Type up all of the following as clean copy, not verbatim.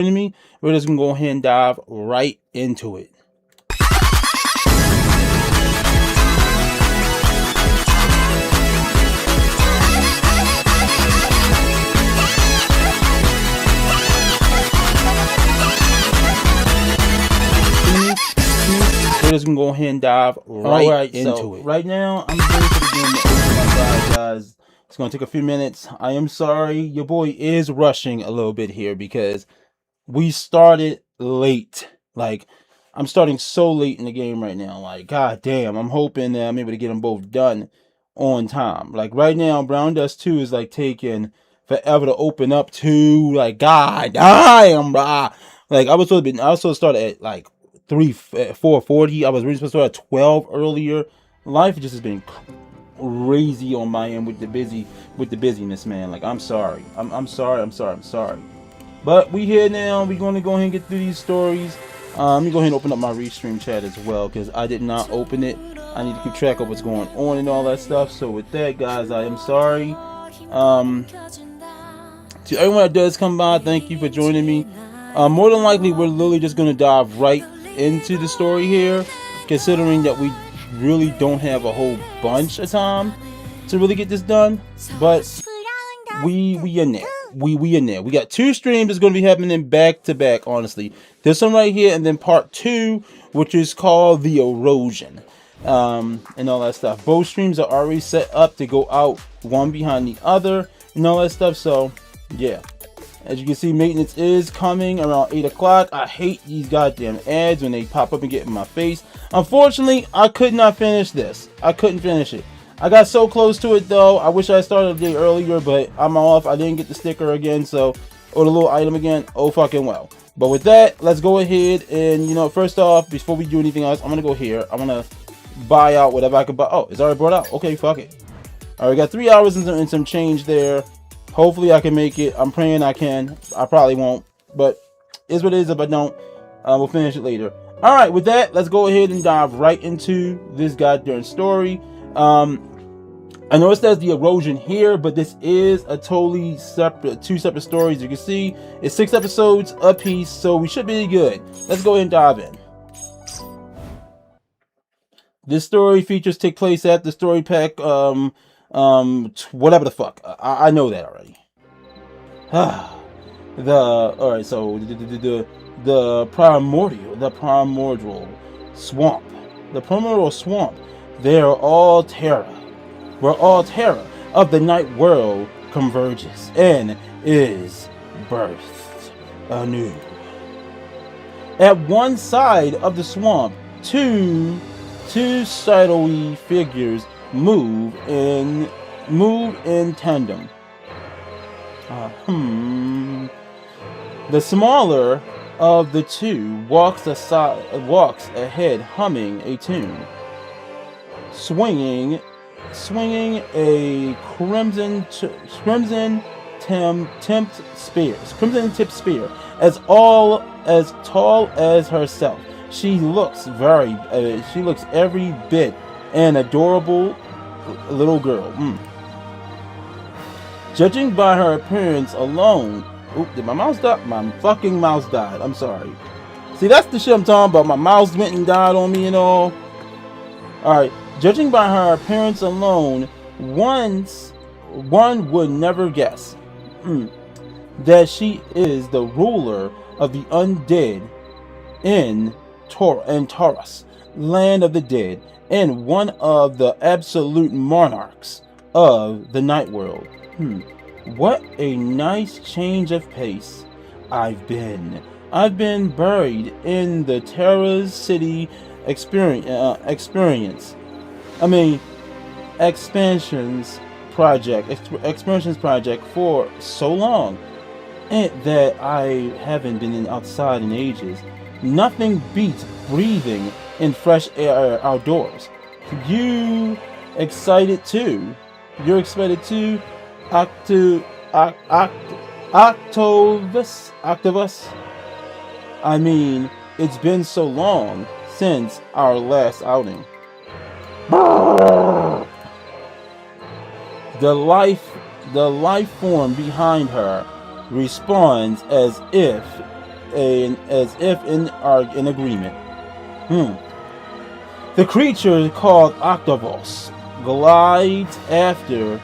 Me, we're just gonna go ahead and dive right into it. We're just gonna go ahead and dive right into it. Right now, I'm going to begin to open my guys. It's gonna take a few minutes. I am sorry, your boy is rushing a little bit here because we started late. Like, I'm starting so late in the game right now. Like, god damn, I'm hoping that I'm able to get them both done on time. Like, right now, Brown Dust 2 is like taking forever to open up to. Like, god damn, bro. Like, I was supposed to start at like 4:40. I was really supposed to start at 12 earlier. Life just has been crazy on my end with the busyness, man. Like, I'm sorry. I'm sorry. But we here now. We're going to go ahead and get through these stories. Let me go ahead and open up my restream chat as well, because I did not open it. I need to keep track of what's going on and all that stuff. So with that, guys, I am sorry. To everyone that does come by, thank you for joining me. More than likely, we're literally just going to dive right into the story here, considering that we really don't have a whole bunch of time to really get this done. But we in there. We in there. We got 2 streams that's going to be happening back to back, honestly. There's some right here, and then part 2, which is called The Erosion. And all that stuff. Both streams are already set up to go out one behind the other and all that stuff. So, yeah. As you can see, maintenance is coming around 8 o'clock. I hate these goddamn ads when they pop up and get in my face. Unfortunately, I could not finish this. I couldn't finish it. I got so close to it though. I wish I started a day earlier, but I'm off. I didn't get the sticker again, so, or the little item again. Oh fucking well. But with that, let's go ahead and, you know, first off, before we do anything else, I'm gonna go here. I'm gonna buy out whatever I can buy. Oh, it's already brought out. Okay, fuck it. Alright, got 3 hours and some change there. Hopefully I can make it. I'm praying I can. I probably won't, but is what it is. If I don't, we'll finish it later. Alright, with that, let's go ahead and dive right into this goddamn story. I know it says The Erosion here, but this is a totally separate, 2 separate stories. You can see it's 6 episodes a piece, so we should be good. Let's go ahead and dive in. This story features take place at the story pack, whatever the fuck. I know that already. Alright, so the primordial swamp. The primordial swamp. They're all terror. Where all terror of the night world converges and is birthed anew. At one side of the swamp, two shadowy figures move in tandem. The smaller of the two walks ahead, humming a tune, swinging a crimson tipped spear, as tall as herself. She looks every bit an adorable little girl. Judging by her appearance alone. Oop, did my mouse die? My fucking mouse died. I'm sorry. See, that's the shit I'm talking about. My mouse went and died on me and all. Alright. Judging by her appearance alone, one would never guess that she is the ruler of the undead in Taurus, land of the dead, and one of the absolute monarchs of the night world. What a nice change of pace. I've been buried in the Terra's City expansions project for so long, and that I haven't been outside in ages. Nothing beats breathing in fresh air outdoors. You excited too? You're excited too, Octavus? I mean, it's been so long since our last outing. The life form behind her responds as if in agreement. The creature called Octavos glides after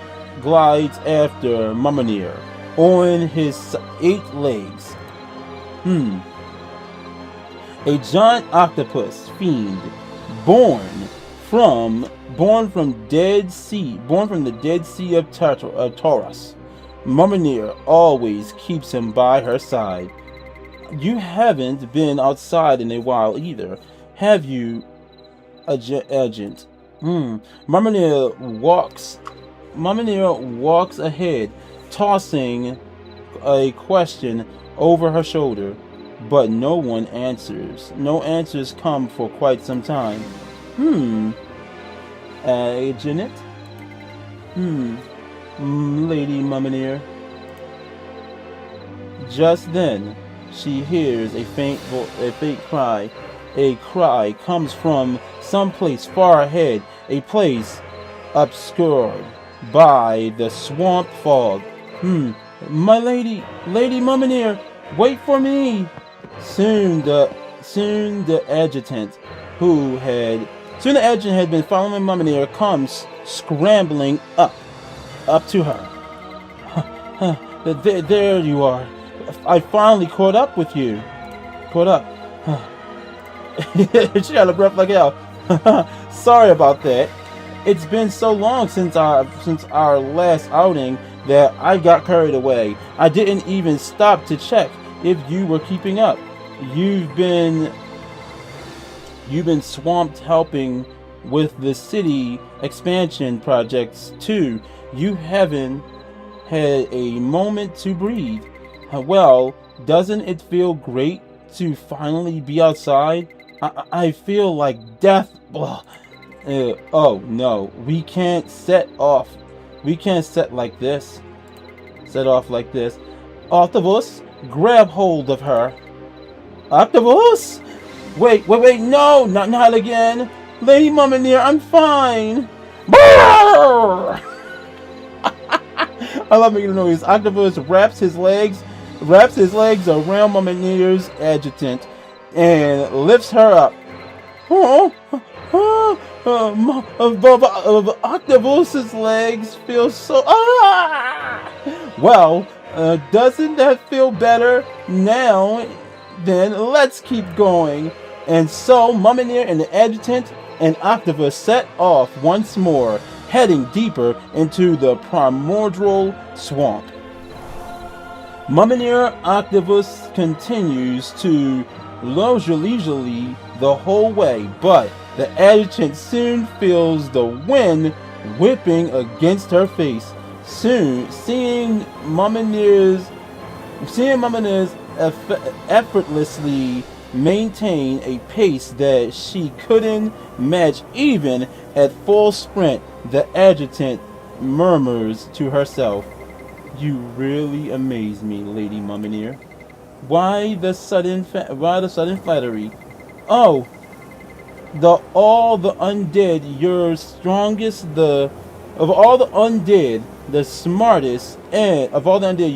Mumminir on his 8 legs. A giant octopus fiend born from the dead sea of Taurus. Mumminir always keeps him by her side. You haven't been outside in a while either, have you, Agent? Mumminir walks ahead, tossing a question over her shoulder, but no one answers. No answers come for quite some time. Agent? Lady Mumminir. Just then, she hears a faint cry. A cry comes from someplace far ahead, a place obscured by the swamp fog. My lady Mumminir, wait for me! Soon the adjutant had been following Mumminir comes scrambling up to her. There you are. I finally caught up with you. She had a breath like hell. Sorry about that. It's been so long since our last outing that I got carried away. I didn't even stop to check if you were keeping up. You've been swamped helping with the city expansion projects too. You haven't had a moment to breathe. Well, doesn't it feel great to finally be outside? I feel like death. Oh no, we can't set off like this. Octavus, grab hold of her. Octavus? Wait, no, not again. Lady Mumminir, I'm fine. I love making the noise. Octavus wraps his legs around Mumminir's adjutant and lifts her up. Octavus's legs feel so... Well, doesn't that feel better? Now, then, let's keep going. And so, Mumminir and the adjutant and Octavus set off once more, heading deeper into the primordial swamp. Mumminir Octavus continues to leisurely the whole way, but the adjutant soon feels the wind whipping against her face. Soon, seeing Mumminir's effortlessly maintain a pace that she couldn't match even at full sprint, the adjutant murmurs to herself, "You really amaze me, Lady Mumminir. Why the sudden flattery? Oh, all the undead, you're strongest. Of all the undead,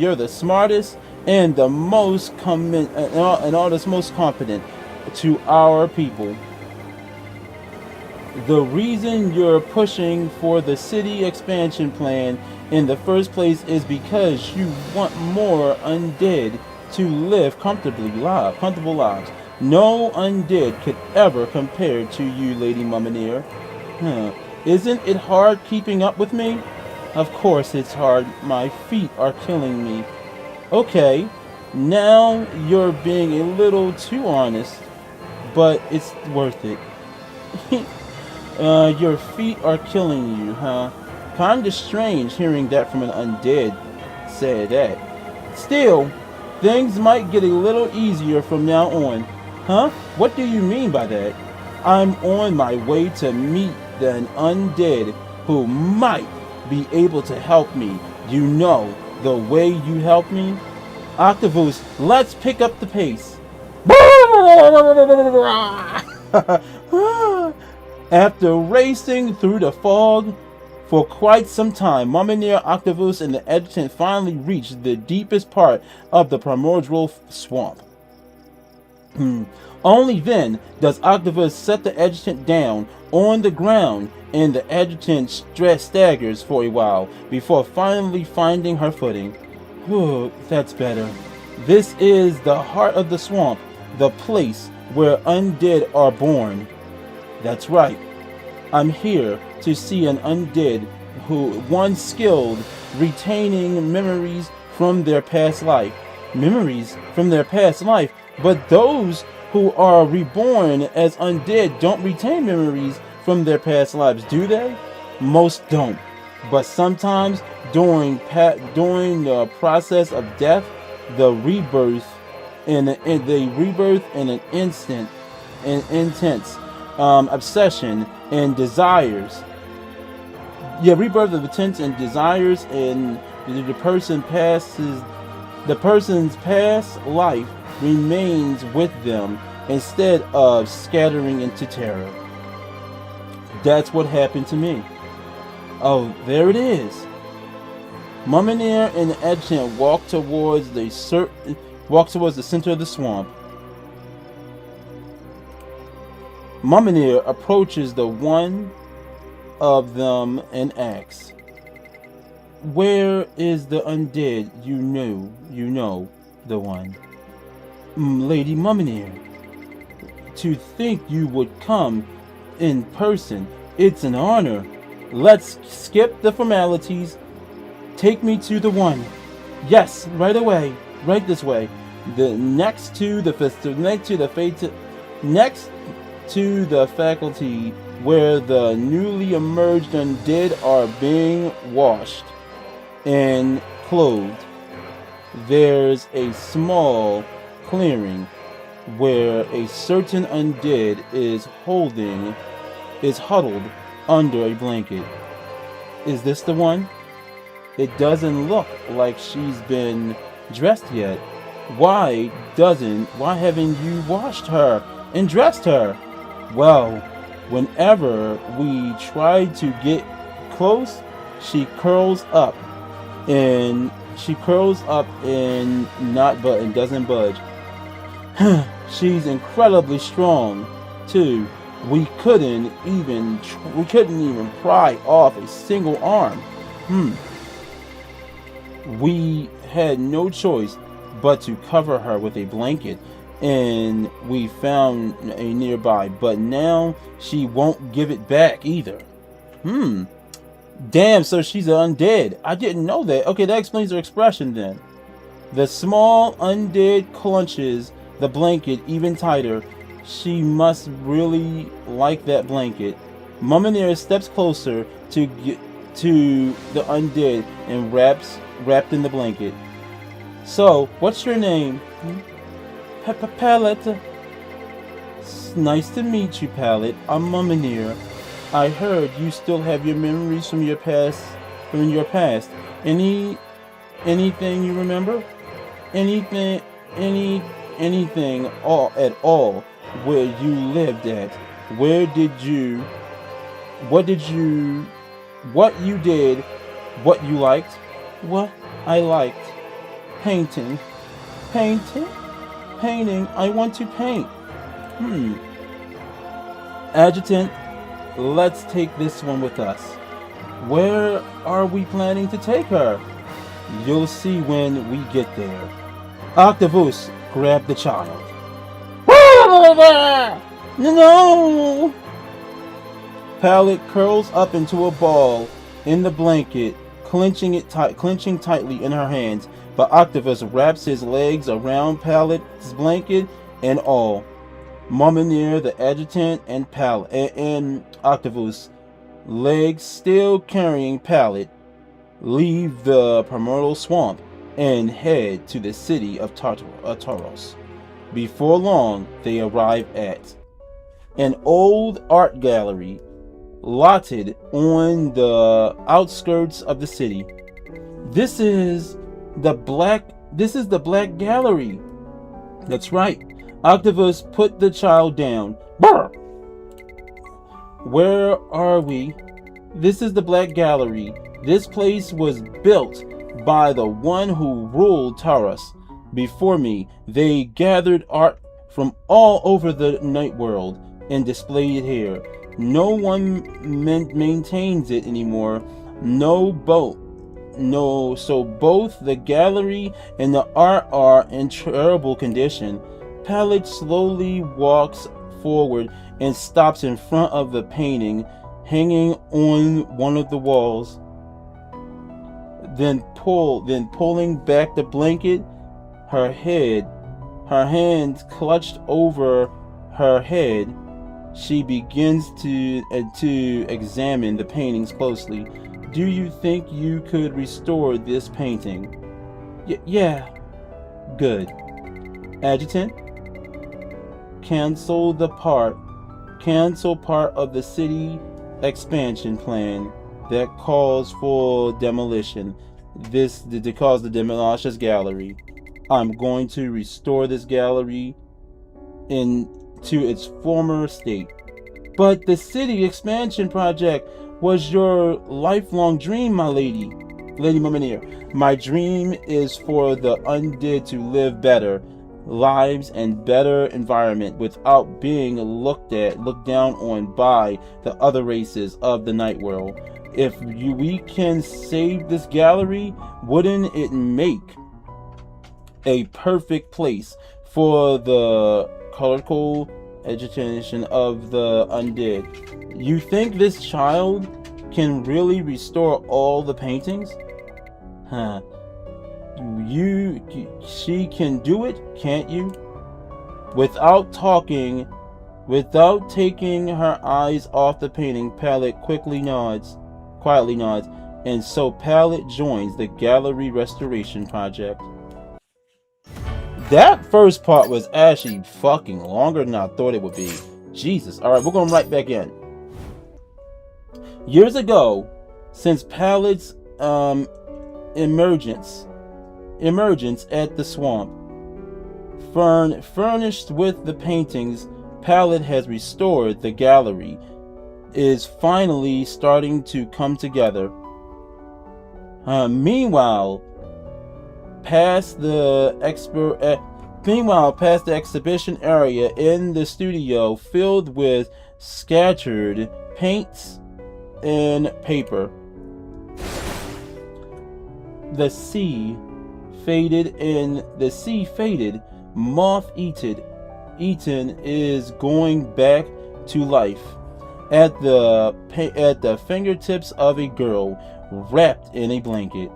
you're the smartest and the most most confident to our people. The reason you're pushing for the city expansion plan in the first place is because you want more undead to live comfortable lives. No undead could ever compare to you, Lady Mumminir. Isn't it hard keeping up with me? Of course it's hard. My feet are killing me. Okay, now you're being a little too honest, but it's worth it. Your feet are killing you, huh? Kinda strange hearing that from an undead say that. Still, things might get a little easier from now on. Huh? What do you mean by that? I'm on my way to meet an undead who might be able to help me. You know the way you help me? Octavus, let's pick up the pace. After racing through the fog for quite some time, Mumminir, Octavus, and the adjutant finally reached the deepest part of the primordial swamp. Only then does Octavus set the adjutant down on the ground, and the adjutant staggers for a while before finally finding her footing. Whew, that's better. This is the heart of the swamp, the place where undead are born. That's right. I'm here to see an undead one skilled, retaining memories from their past life. Memories from their past life, but those who are reborn as undead don't retain memories from their past lives, do they? Most don't. But sometimes during the process of death, the rebirth in an intense obsession and desires. Yeah, rebirth of intent and desires, and the person's past life remains with them instead of scattering into terror. That's what happened to me. Oh, there it is. Mumminir and the adjutant walk towards the center of the swamp. Mumminir approaches the one of them and asks, "Where is the undead you know, the one?" "Lady Mumminir, to think you would come in person. It's an honor. Let's skip the formalities. Take me to the one." "Yes, right away. Right this way. Next to the faculty where the newly emerged undead are being washed and clothed. There's a small clearing where a certain undead is huddled under a blanket." "Is this the one? It doesn't look like she's been dressed yet. Why haven't you washed her and dressed her?" "Well, whenever we try to get close, she curls up and doesn't budge. She's incredibly strong too. We couldn't even pry off a single arm. We had no choice but to cover her with a blanket, and we found a nearby, but now she won't give it back either." Damn, so she's an undead. I didn't know that. Okay, that explains her expression then. The small undead clutches the blanket even tighter. She must really like that blanket. Mumminir steps closer to the undead and wrapped in the blanket. "So, what's your name?" "Pallet." "Nice to meet you, Pallet. I'm Mumminir. I heard you still have your memories from your past. Anything you remember? Anything at all where you lived at? What you did, what you liked?" "What I liked? Painting. Painting. I want to paint." "Adjutant, let's take this one with us." "Where are we planning to take her?" "You'll see when we get there." Octavus, grab the child. No! Pallet curls up into a ball in the blanket, clenching tightly in her hands, but Octavus wraps his legs around Pallet's blanket and all. Mumminir, the adjutant, and Octavus, legs still carrying Pallet, leave the primordial swamp and head to the city of Tartaros. Before long, they arrive at an old art gallery lotted on the outskirts of the city. This is the Black Gallery. That's right. Octavus put the child down. Brr! "Where are we?" "This is the Black Gallery. This place was built by the one who ruled Taurus. Before me, they gathered art from all over the night world and displayed here. No one maintains it anymore. So both the gallery and the art are in terrible condition. Palette slowly walks forward and stops in front of the painting hanging on one of the walls. Then pulling back the blanket, her hands clutched over her head, she begins to examine the paintings closely. Do you think you could restore this painting? Yeah. Good. Adjutant, cancel part of the city expansion plan that calls for demolition. This to cause the demolition gallery. I'm going to restore this gallery into its former state. But the city expansion project was your lifelong dream, my lady. Lady Mummineer. My dream is for the undead to live better lives and better environment without being looked down on by the other races of the night world. If we can save this gallery, wouldn't it make a perfect place for the colorful agitation of the undead? You think this child can really restore all the paintings? She can do it, can't you? Without taking her eyes off the painting, Palette quietly nods, and so Palette joins the gallery restoration project. That first part was actually fucking longer than I thought it would be. Jesus. Alright, we're going right back in. Years ago, since Palette's emergence at the swamp, furnished with the paintings Palette has restored, the gallery is finally starting to come together. Meanwhile, past the exhibition area in the studio filled with scattered paints and paper, the sea faded, moth-eaten is going back to life at the fingertips of a girl wrapped in a blanket.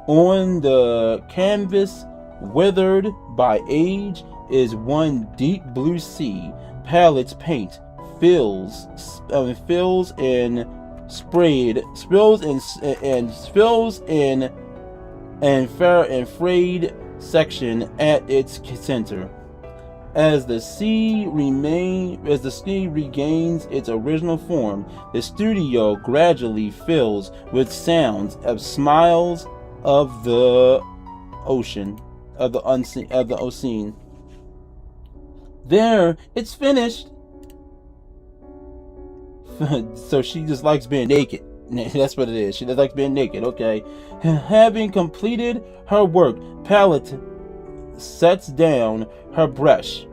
On the canvas, withered by age, is one deep blue sea. Palette's paint spills in frayed section at its center. As the sea regains its original form, the studio gradually fills with sounds of smiles of the ocean, of the unseen. There, it's finished. So she just likes being naked. That's what it is. She just likes being naked. Okay. Having completed her work, Palette sets down her brush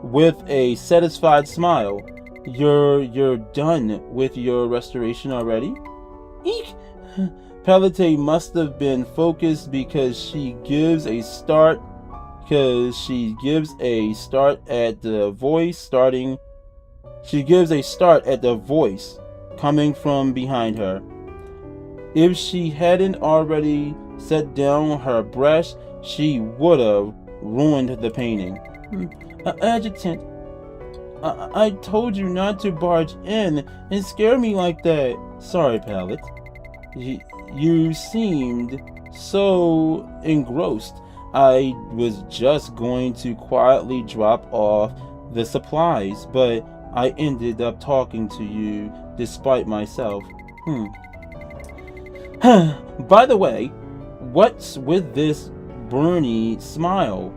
with a satisfied smile. You're done with your restoration already? Eek! Palette must have been focused because she gives a start at the voice coming from behind her. If she hadn't already set down her brush, she would have ruined the painting. Adjutant, I told you not to barge in and scare me like that. Sorry, Palette. You seemed so engrossed. I was just going to quietly drop off the supplies, but I ended up talking to you despite myself. By the way, what's with this Breeny smile?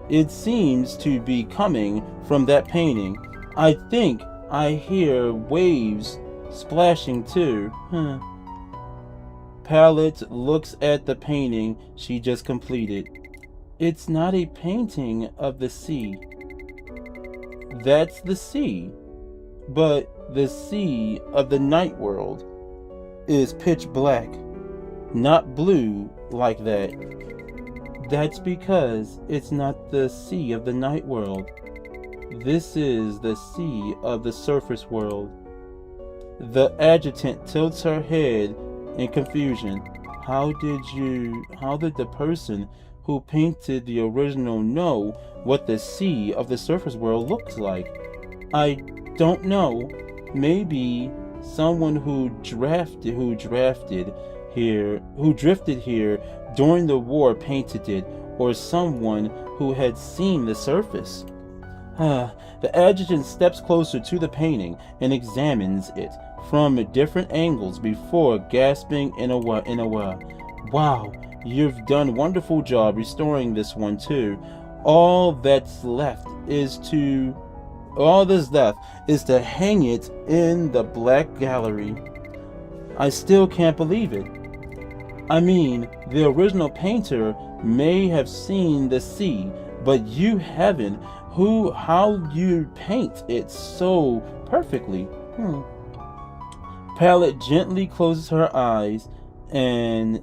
It seems to be coming from that painting. I think I hear waves splashing too. Palette looks at the painting she just completed. It's not a painting of the sea. That's the sea. But the sea of the night world is pitch black, not blue like that. That's because it's not the sea of the night world. This is the sea of the surface world. The adjutant tilts her head in confusion. How did the person who painted the original know what the sea of the surface world looks like? I don't know. Maybe someone who drifted here during the war painted it, or someone who had seen the surface. The adjutant steps closer to the painting and examines it from different angles before gasping in a while. Wow, you've done a wonderful job restoring this one too. All that's left is to hang it in the Black Gallery. I still can't believe it. I mean, the original painter may have seen the sea, but you haven't. How you paint it so perfectly? Palette gently closes her eyes and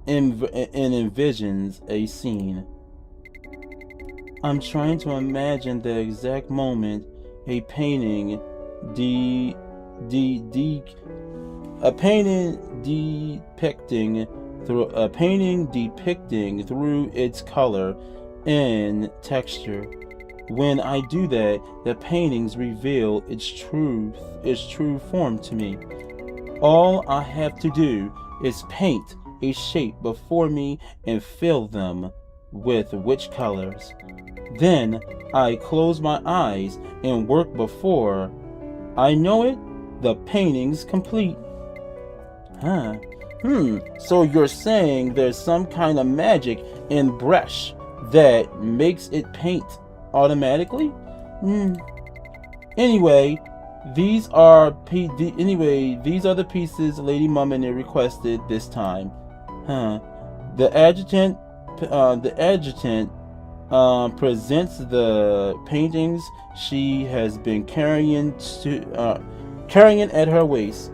envisions a scene. I'm trying to imagine the exact moment a painting depicting through its color and texture. When I do that, the paintings reveal its true form to me. All I have to do is paint a shape before me and fill them with which colors. Then I close my eyes and work before I know it, the painting's complete. So you're saying there's some kind of magic in brush that makes it paint automatically? Anyway, these are the pieces Lady Mummy requested this time. The adjutant presents the paintings she has been carrying at her waist.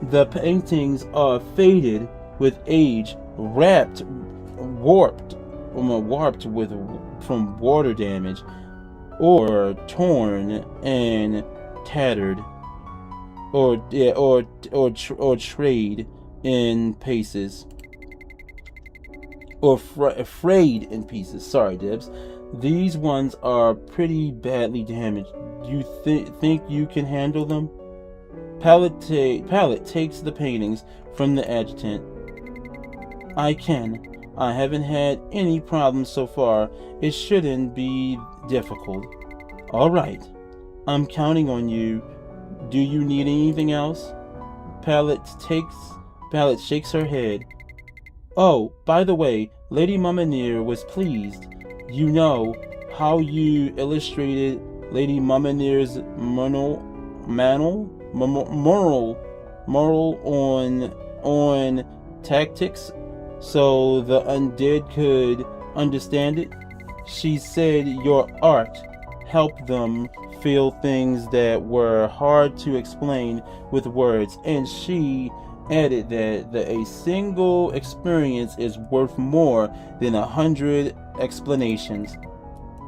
The paintings are faded with age, warped from water damage, or torn and tattered, or trade in pieces, or frayed in pieces. Sorry, Dibs. These ones are pretty badly damaged. You think you can handle them? Palette takes the paintings from the adjutant. I can. I haven't had any problems so far. It shouldn't be difficult. All right. I'm counting on you. Do you need anything else? Palette shakes her head. Oh, by the way, Lady Mummy was pleased. You know how you illustrated Lady Mummi's moral on tactics, so the undead could understand it. She said your art helped them feel things that were hard to explain with words, and she added that a single experience is worth more than 100 explanations.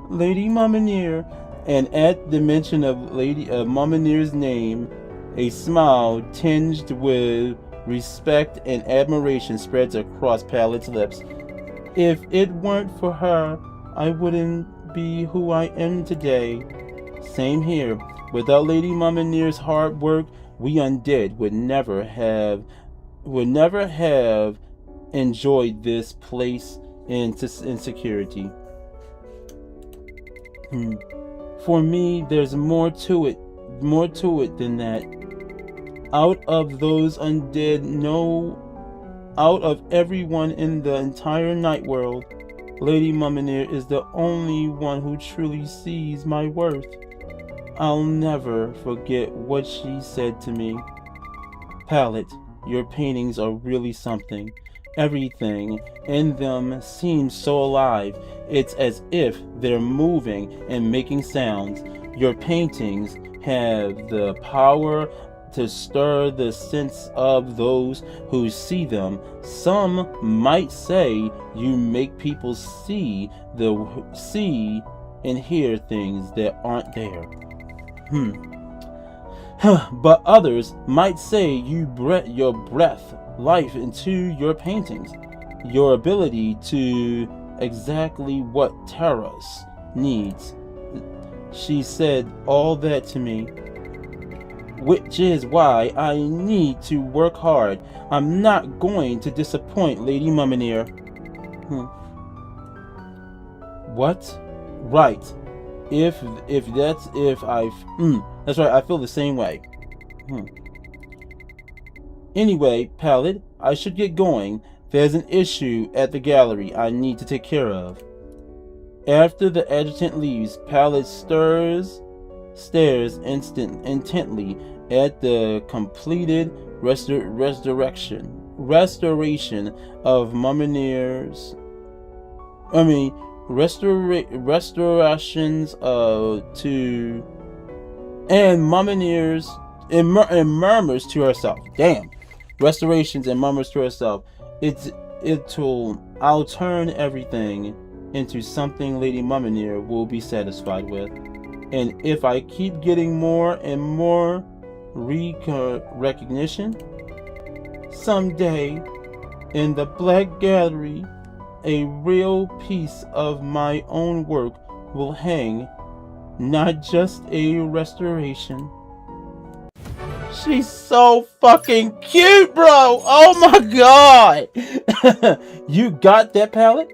Lady Mummy, and at the mention of Lady Mummi's name, a smile tinged with respect and admiration spreads across Palette's lips. If it weren't for her, I wouldn't be who I am today. Same here. Without Lady Mummi's hard work, we undead would never have enjoyed this place in security. For me, there's more to it than that. Out of those undead, out of everyone in the entire night world, Lady Mummy is the only one who truly sees my worth. I'll never forget what she said to me. Palette, your paintings are really something. Everything in them seems so alive. It's as if they're moving and making sounds. Your paintings have the power to stir the sense of those who see them. Some might say you make people see and hear things that aren't there. But others might say you your breath life into your paintings, your ability to exactly what Taros needs. She said all that to me, which is why I need to work hard. I'm not going to disappoint Lady Mummineer. What? Right. That's right, I feel the same way. Anyway, Pallid, I should get going. There's an issue at the gallery I need to take care of. After the adjutant leaves, Pallid stares intently at the completed restoration of Mummineer's. Restorations to and Mummineer's and murmurs to herself. Damn. Restorations and murmurs to herself. I'll turn everything into something Lady Mummineer will be satisfied with. And if I keep getting more and more recognition, someday in the Black Gallery, a real piece of my own work will hang, not just a restoration. She's so fucking cute, bro! Oh my god! You got that, Pallid?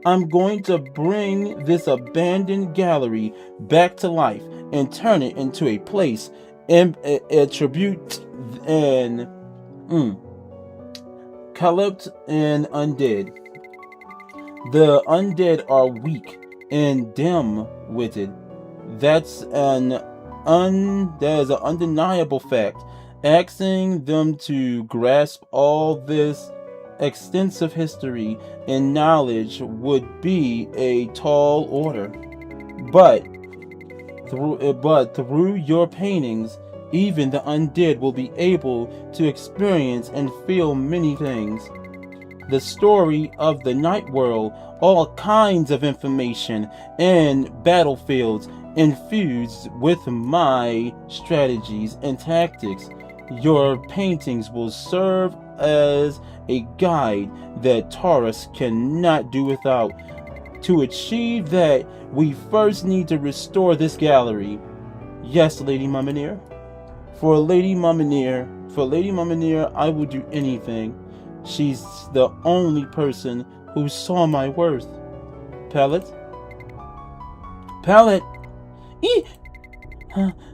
I'm going to bring this abandoned gallery back to life and turn it into a place and a tribute and corrupt and undead. The undead are weak and dim-witted. That is an undeniable fact. Asking them to grasp all this extensive history and knowledge would be a tall order. But through your paintings, even the undead will be able to experience and feel many things. The story of the night world, all kinds of information and battlefields infused with my strategies and tactics. Your paintings will serve as a guide that Taurus cannot do without. To achieve that, we first need to restore this gallery. Yes, Lady Mummineer. For Lady Mummineer, I will do anything. She's the only person who saw my worth. Pallid?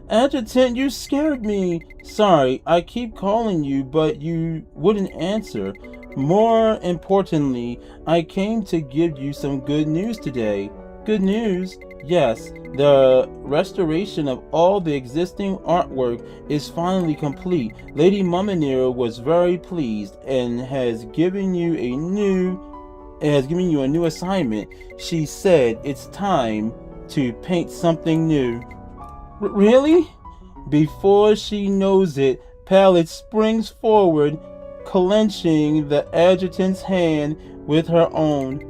Adjutant, you scared me. Sorry, I keep calling you, but you wouldn't answer. More importantly, I came to give you some good news today. Good news? Yes, the restoration of all the existing artwork is finally complete. Lady Mummineer was very pleased and has given you a new assignment. She said it's time to paint something new. Really? Before she knows it, Pallid springs forward, clenching the adjutant's hand with her own.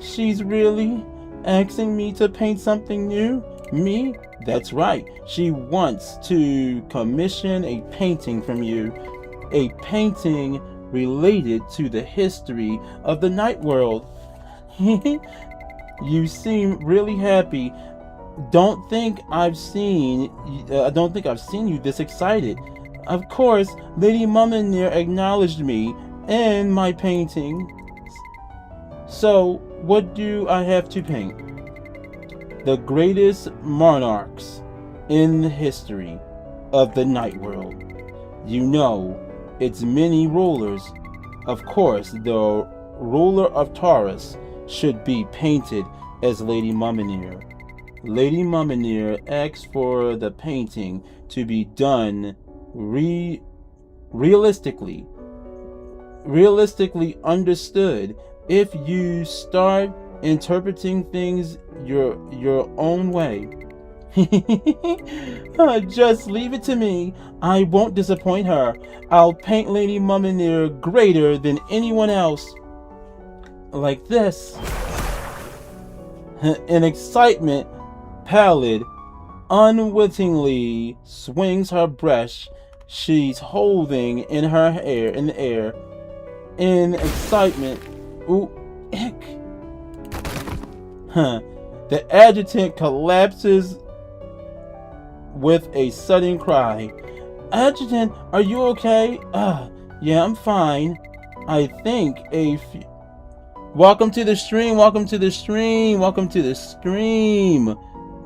She's really asking me to paint something new? Me? That's right. She wants to commission a painting from you. A painting related to the history of the night world. You seem really happy. Don't think I've seen you this excited. Of course, Lady Mummineer acknowledged me and my painting. So, what do I have to paint? The greatest monarchs in the history of the night world. You know, its many rulers. Of course, the ruler of Taurus should be painted as Lady Mummineer. Lady Mummineer asked for the painting to be done realistically. realistically understood if you start interpreting things your own way. Just leave it to me. I won't disappoint her. I'll paint Lady Mummineer greater than anyone else. Like this. In excitement, Pallid unwittingly swings her brush she's holding in the air. In excitement, ooh, ick. The adjutant collapses with a sudden cry. Adjutant, are you okay? Yeah, I'm fine. I think welcome to the stream, welcome to the stream, welcome to the stream.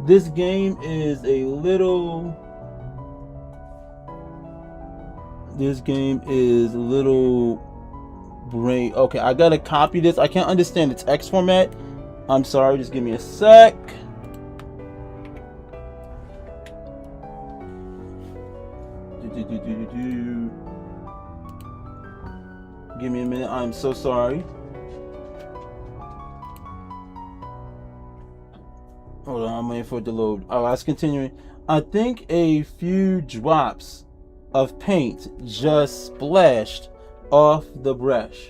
This game is a little brain. Okay, I gotta copy this. I can't understand the text format. I'm sorry, just give me a sec. Give me a minute. I'm so sorry. Hold on, I'm waiting for it to load. Oh, that's continuing. I think a few drops of paint just splashed off the brush.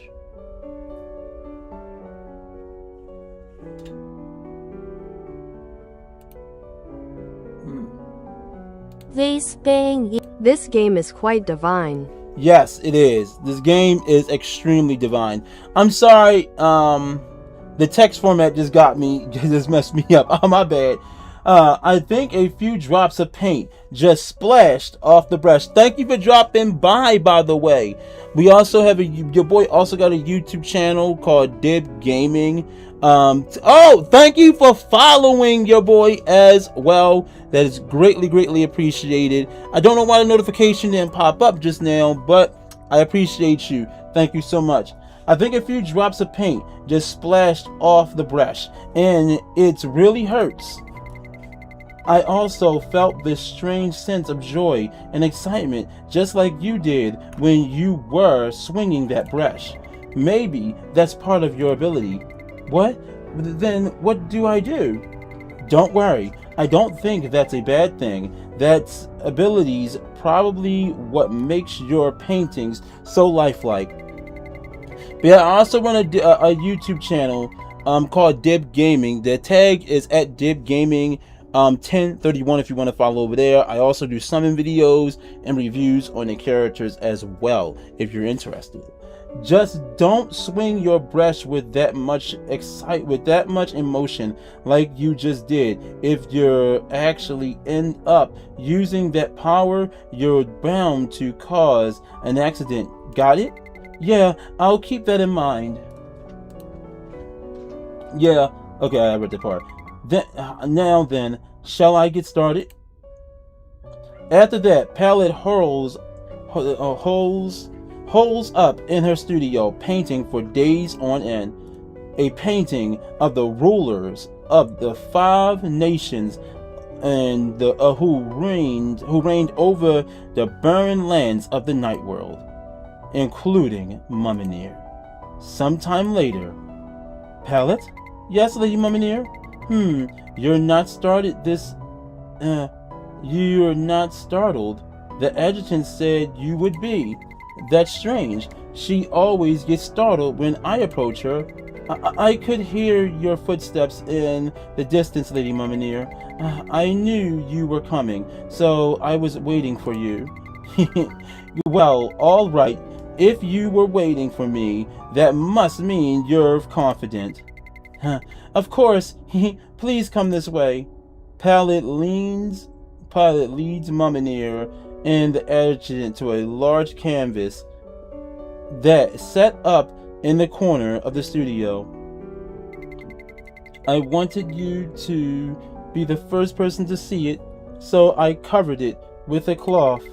This game is quite divine. Yes, it is. This game is extremely divine. I'm sorry, the text format just messed me up. Oh, my bad. I think a few drops of paint just splashed off the brush. Thank you for dropping by the way. We also have your boy also got a YouTube channel called Dib Gaming. Thank you for following your boy as well. That is greatly appreciated. I don't know why the notification didn't pop up just now, but I appreciate you. Thank you so much. I think a few drops of paint just splashed off the brush, and it really hurts. I also felt this strange sense of joy and excitement, just like you did when you were swinging that brush. Maybe that's part of your ability. What? Then what do I do? Don't worry. I don't think that's a bad thing. That's abilities probably what makes your paintings so lifelike. But yeah, I also run a YouTube channel called Dib Gaming. The tag is at Dib Gaming 1031 if you want to follow over there. I also do summon videos and reviews on the characters as well if you're interested. Just don't swing your brush with that much emotion like you just did. If you actually end up using that power, you're bound to cause an accident. Got it? Yeah, I'll keep that in mind. Yeah, okay, I read the part. Now then, shall I get started? After that, Pallid holes up in her studio, painting for days on end. A painting of the rulers of the 5 nations and who reigned over the barren lands of the night world, including Mummineer. Sometime later, Pallid? Yes, Lady Mummineer? You're not started this. You're not startled. The adjutant said you would be. That's strange. She always gets startled when I approach her. I could hear your footsteps in the distance, Lady Mummineer. I knew you were coming, so I was waiting for you. Well, all right. If you were waiting for me, that must mean you're confident. Of course. Please come this way. Pallid leads Mummineer and the adjutant to a large canvas that set up in the corner of the studio. I wanted you to be the first person to see it, so I covered it with a cloth.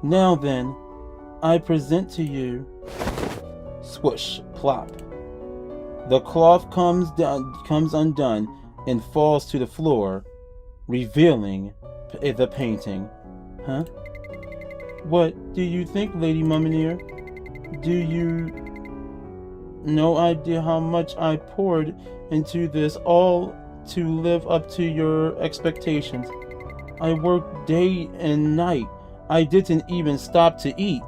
Now then, I present to you. Swoosh, plop. The cloth comes undone and falls to the floor, revealing the painting. Huh? What do you think, Lady Mummineer? Do you no idea how much I poured into this, all to live up to your expectations? I worked day and night. I didn't even stop to eat.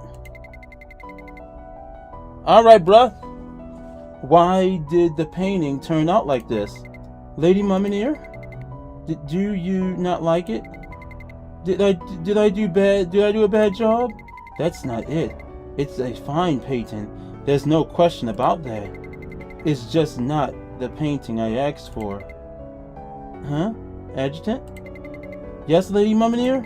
Alright, bruh. Why did the painting turn out like this? Lady Mummineer? Do you not like it? Did I do a bad job? That's not it. It's a fine painting. There's no question about that. It's just not the painting I asked for. Huh? Adjutant? Yes, Lady Mummineer?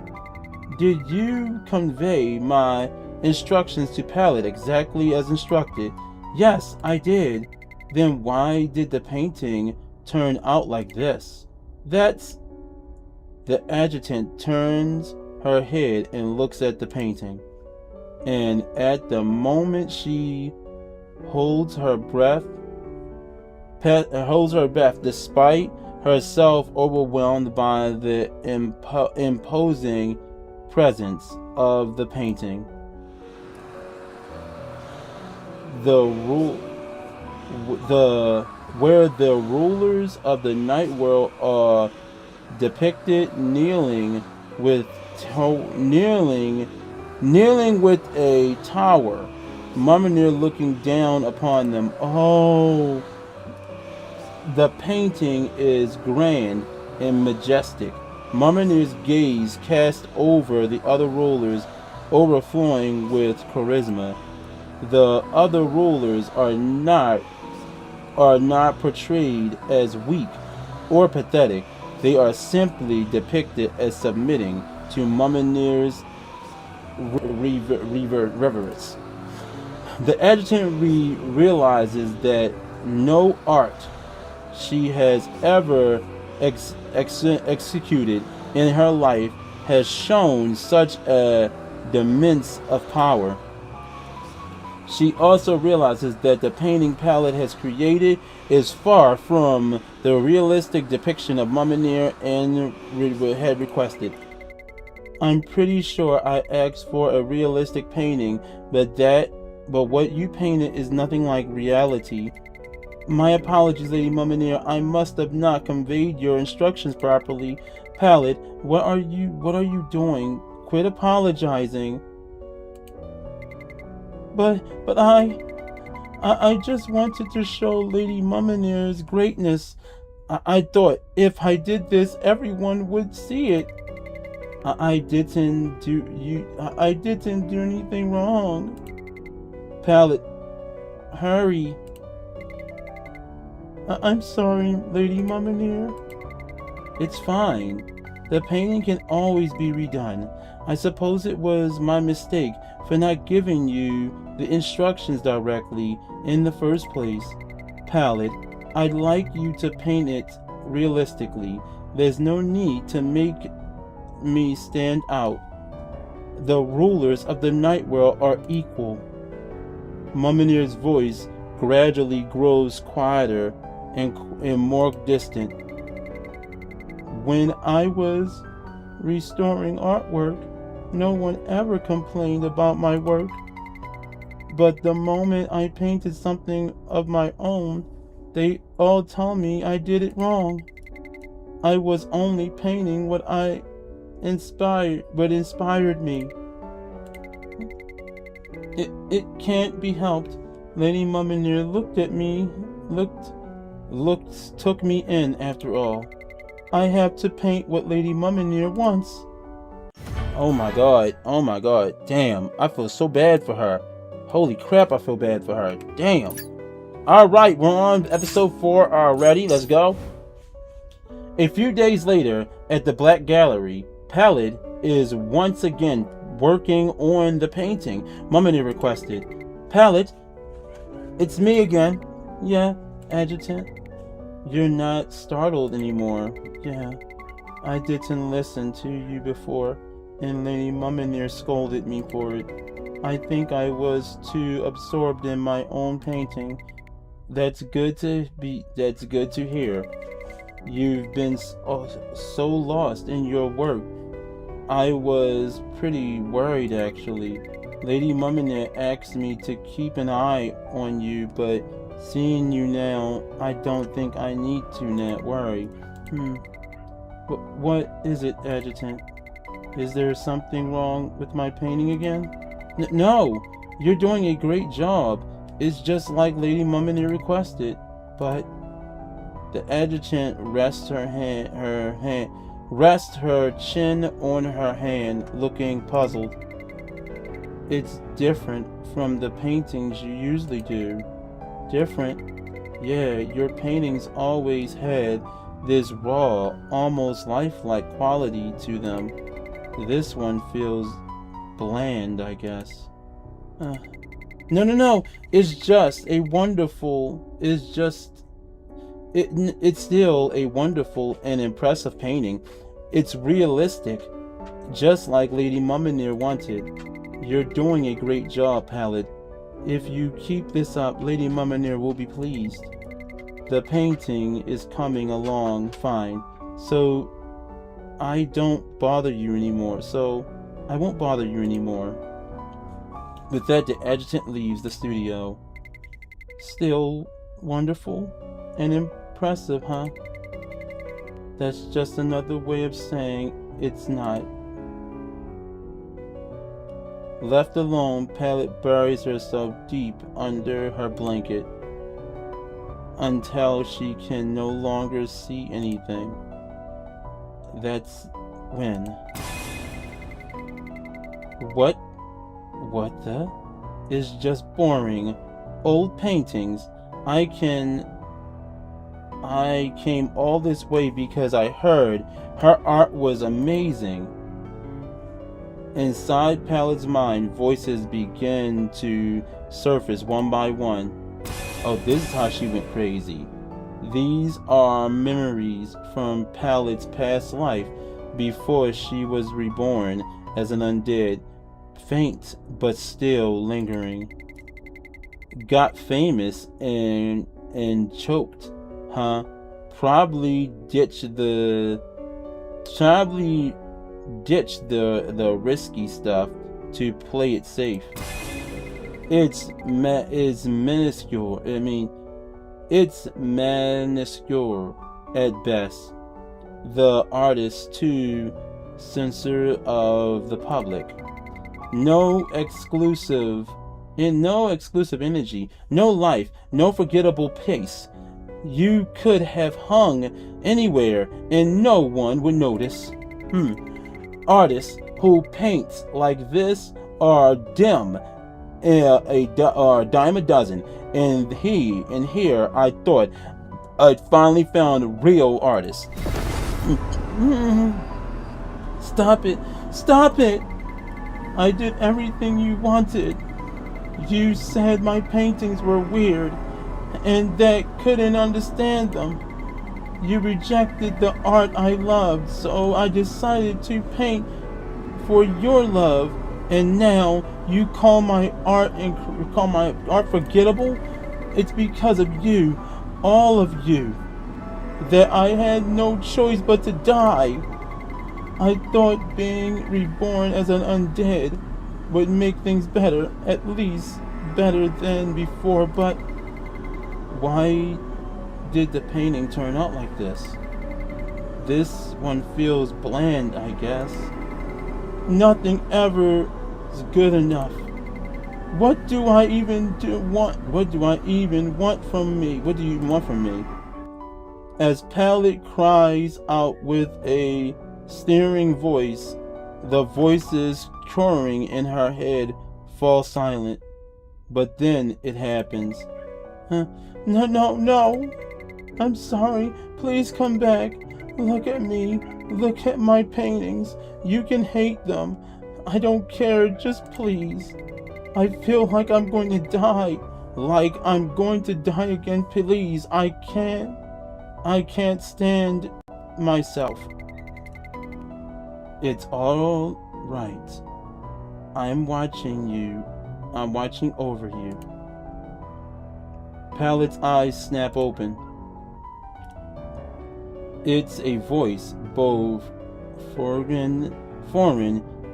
Did you convey my instructions to Pallet exactly as instructed? Yes, I did. Then why did the painting turn out like this? That's... The adjutant turns her head and looks at the painting. And at the moment she holds her breath despite herself overwhelmed by the imposing presence of the painting. Where the rulers of the night world are depicted kneeling with a tower, Mummineer looking down upon them. Oh, the painting is grand and majestic. Mummineer's gaze cast over the other rulers, overflowing with charisma. The other rulers are not portrayed as weak or pathetic. They are simply depicted as submitting to Mummineer's reverence. The adjutant realizes that no art she has ever executed in her life has shown such a immense of power. She also realizes that the painting Palette has created is far from the realistic depiction of Mummineer and had requested. I'm pretty sure I asked for a realistic painting, but what you painted is nothing like reality. My apologies, Lady Mummineer. I must have not conveyed your instructions properly. Palette, what are you doing? Quit apologizing. But I just wanted to show Lady Mummineer's greatness. I thought if I did this, everyone would see it. I didn't do anything wrong. Palette, hurry. I'm sorry, Lady Mummineer. It's fine. The painting can always be redone. I suppose it was my mistake for not giving you the instructions directly in the first place. Palette, I'd like you to paint it realistically. There's no need to make me stand out. The rulers of the night world are equal. Mummineer's voice gradually grows quieter and more distant. When I was restoring artwork, no one ever complained about my work. But the moment I painted something of my own, they all tell me I did it wrong. I was only painting what inspired me. It can't be helped. Lady Mummineer took me in after all. I have to paint what Lady Mummineer wants. Oh my god, damn, I feel so bad for her. Holy crap, I feel bad for her, damn. Alright, we're on episode 4 already, let's go. A few days later, at the Black Gallery, Palette is once again working on the painting Mummineer requested. Palette, it's me again. Yeah, Adjutant. You're not startled anymore. Yeah, I didn't listen to you before, and Lady Mummineer scolded me for it. I think I was too absorbed in my own painting. That's good to hear. You've been so lost in your work. I was pretty worried, actually. Lady Mumina asked me to keep an eye on you, but seeing you now, I don't think I need to not worry. What is it, Adjutant? Is there something wrong with my painting again? No, you're doing a great job. It's just like Lady Mumina requested. But the Adjutant rests her chin on her hand, looking puzzled. It's different from the paintings you usually do. Different? Yeah, your paintings always had this raw, almost lifelike quality to them. This one feels bland, I guess. No. It's still a wonderful and impressive painting. It's realistic, just like Lady Mumina wanted. You're doing a great job, Palette. If you keep this up, Lady Mumina will be pleased. The painting is coming along fine, so I won't bother you anymore. With that, the Adjutant leaves the studio. Still wonderful and impressive, huh? That's just another way of saying it's not. Left alone, Palette buries herself deep under her blanket until she can no longer see anything. That's when. What the? It's just boring. Old paintings. I came all this way because I heard her art was amazing. Inside Palette's mind, voices begin to surface one by one. Oh, this is how she went crazy. These are memories from Palette's past life before she was reborn as an undead, faint but still lingering. Got famous and choked, huh? Probably ditched the risky stuff to play it safe. It's minuscule. It's minuscule at best. The artist too censor of the public. No exclusive energy, no life, no forgettable pace. You could have hung anywhere and no one would notice. Artists who paint like this are dim, a dime a dozen. And here I thought I'd finally found a real artist. Stop it! I did everything you wanted. You said my paintings were weird and that couldn't understand them. You rejected the art I loved, so I decided to paint for your love, and now you call my art forgettable? It's because of you, all of you, that I had no choice but to die. I thought being reborn as an undead would make things better, at least better than before, but why did the painting turn out like this? This one feels bland, I guess. Nothing ever is good enough. What do I even want from me? What do you want from me? As Palette cries out with a sneering voice, the voices choring in her head fall silent. But then it happens. No. I'm sorry. Please come back. Look at me. Look at my paintings. You can hate them. I don't care. Just please. I feel like I'm going to die. Like I'm going to die again. Please. I can't stand myself. It's all right. I'm watching you. I'm watching over you. Palette's eyes snap open. It's a voice, both foreign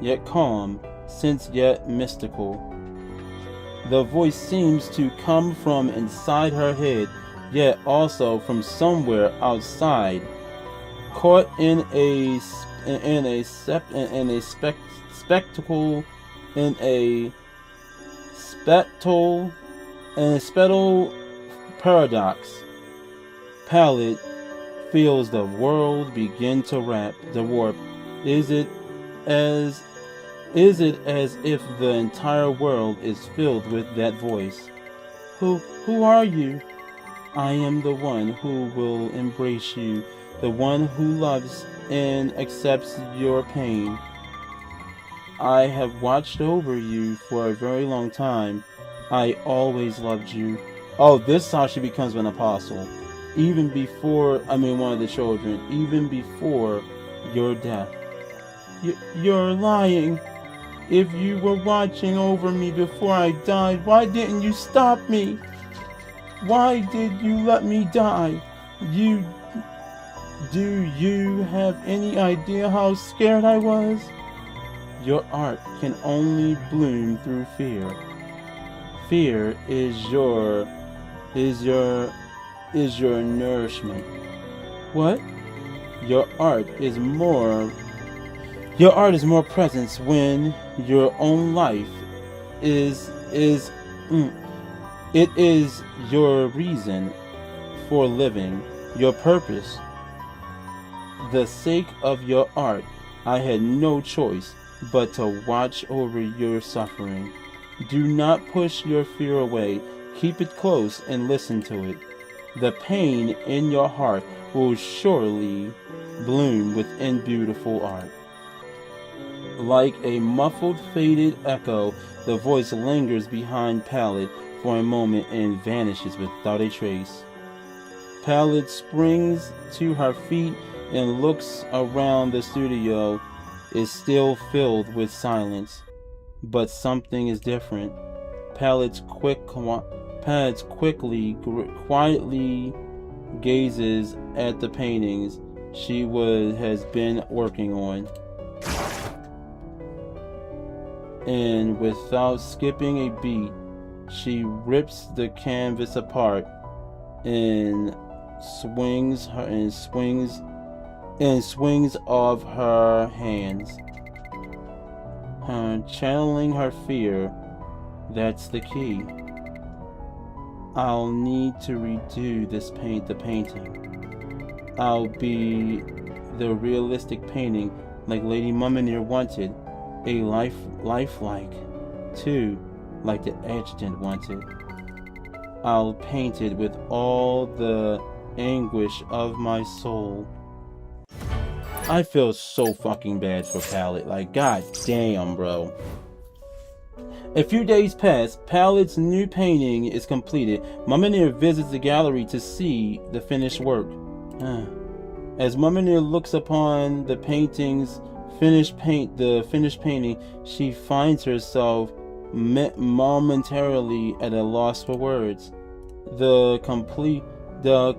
yet calm. sense yet mystical. The voice seems to come from inside her head, yet also from somewhere outside, caught in a spectacle paradox. Palette feels the world begin to warp. Is it as if the entire world is filled with that voice? Who are you? I am the one who will embrace you, the one who loves and accepts your pain. I have watched over you for a very long time. I always loved you. Oh, this is how she becomes an apostle. Even before, one of the children, even before your death. You're lying. If you were watching over me before I died, why didn't you stop me? Why did you let me die? Do you have any idea how scared I was? Your art can only bloom through fear. Fear is your nourishment. What? Your art is more presence when your own life it is your reason for living, your purpose. The sake of your art, I had no choice but to watch over your suffering. Do not push your fear away. Keep it close and listen to it. The pain in your heart will surely bloom within beautiful art. Like a muffled, faded echo, the voice lingers behind Palette for a moment and vanishes without a trace. Palette springs to her feet and looks around. The studio is still filled with silence, but something is different. Palette quietly gazes at the paintings she has been working on, and without skipping a beat, she rips the canvas apart and swings off her hands, channeling her fear. That's the key. I'll need to redo the painting. I'll be the realistic painting like Lady Mummineer wanted, a lifelike, too, like the adjutant wanted. I'll paint it with all the anguish of my soul. I feel so fucking bad for Palette. Like, god damn, bro. A few days pass. Palette's new painting is completed. Mummineer visits the gallery to see the finished work. As Mummineer looks upon the finished painting, she finds herself momentarily at a loss for words. The composition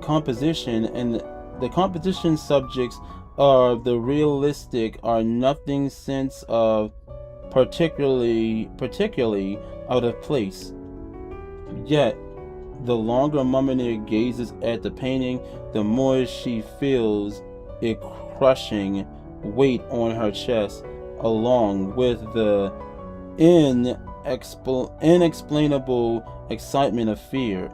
subjects of the realistic are nothing sense of particularly out of place. Yet, the longer Mummineer gazes at the painting, the more she feels a crushing weight on her chest, along with the inexplainable excitement of fear.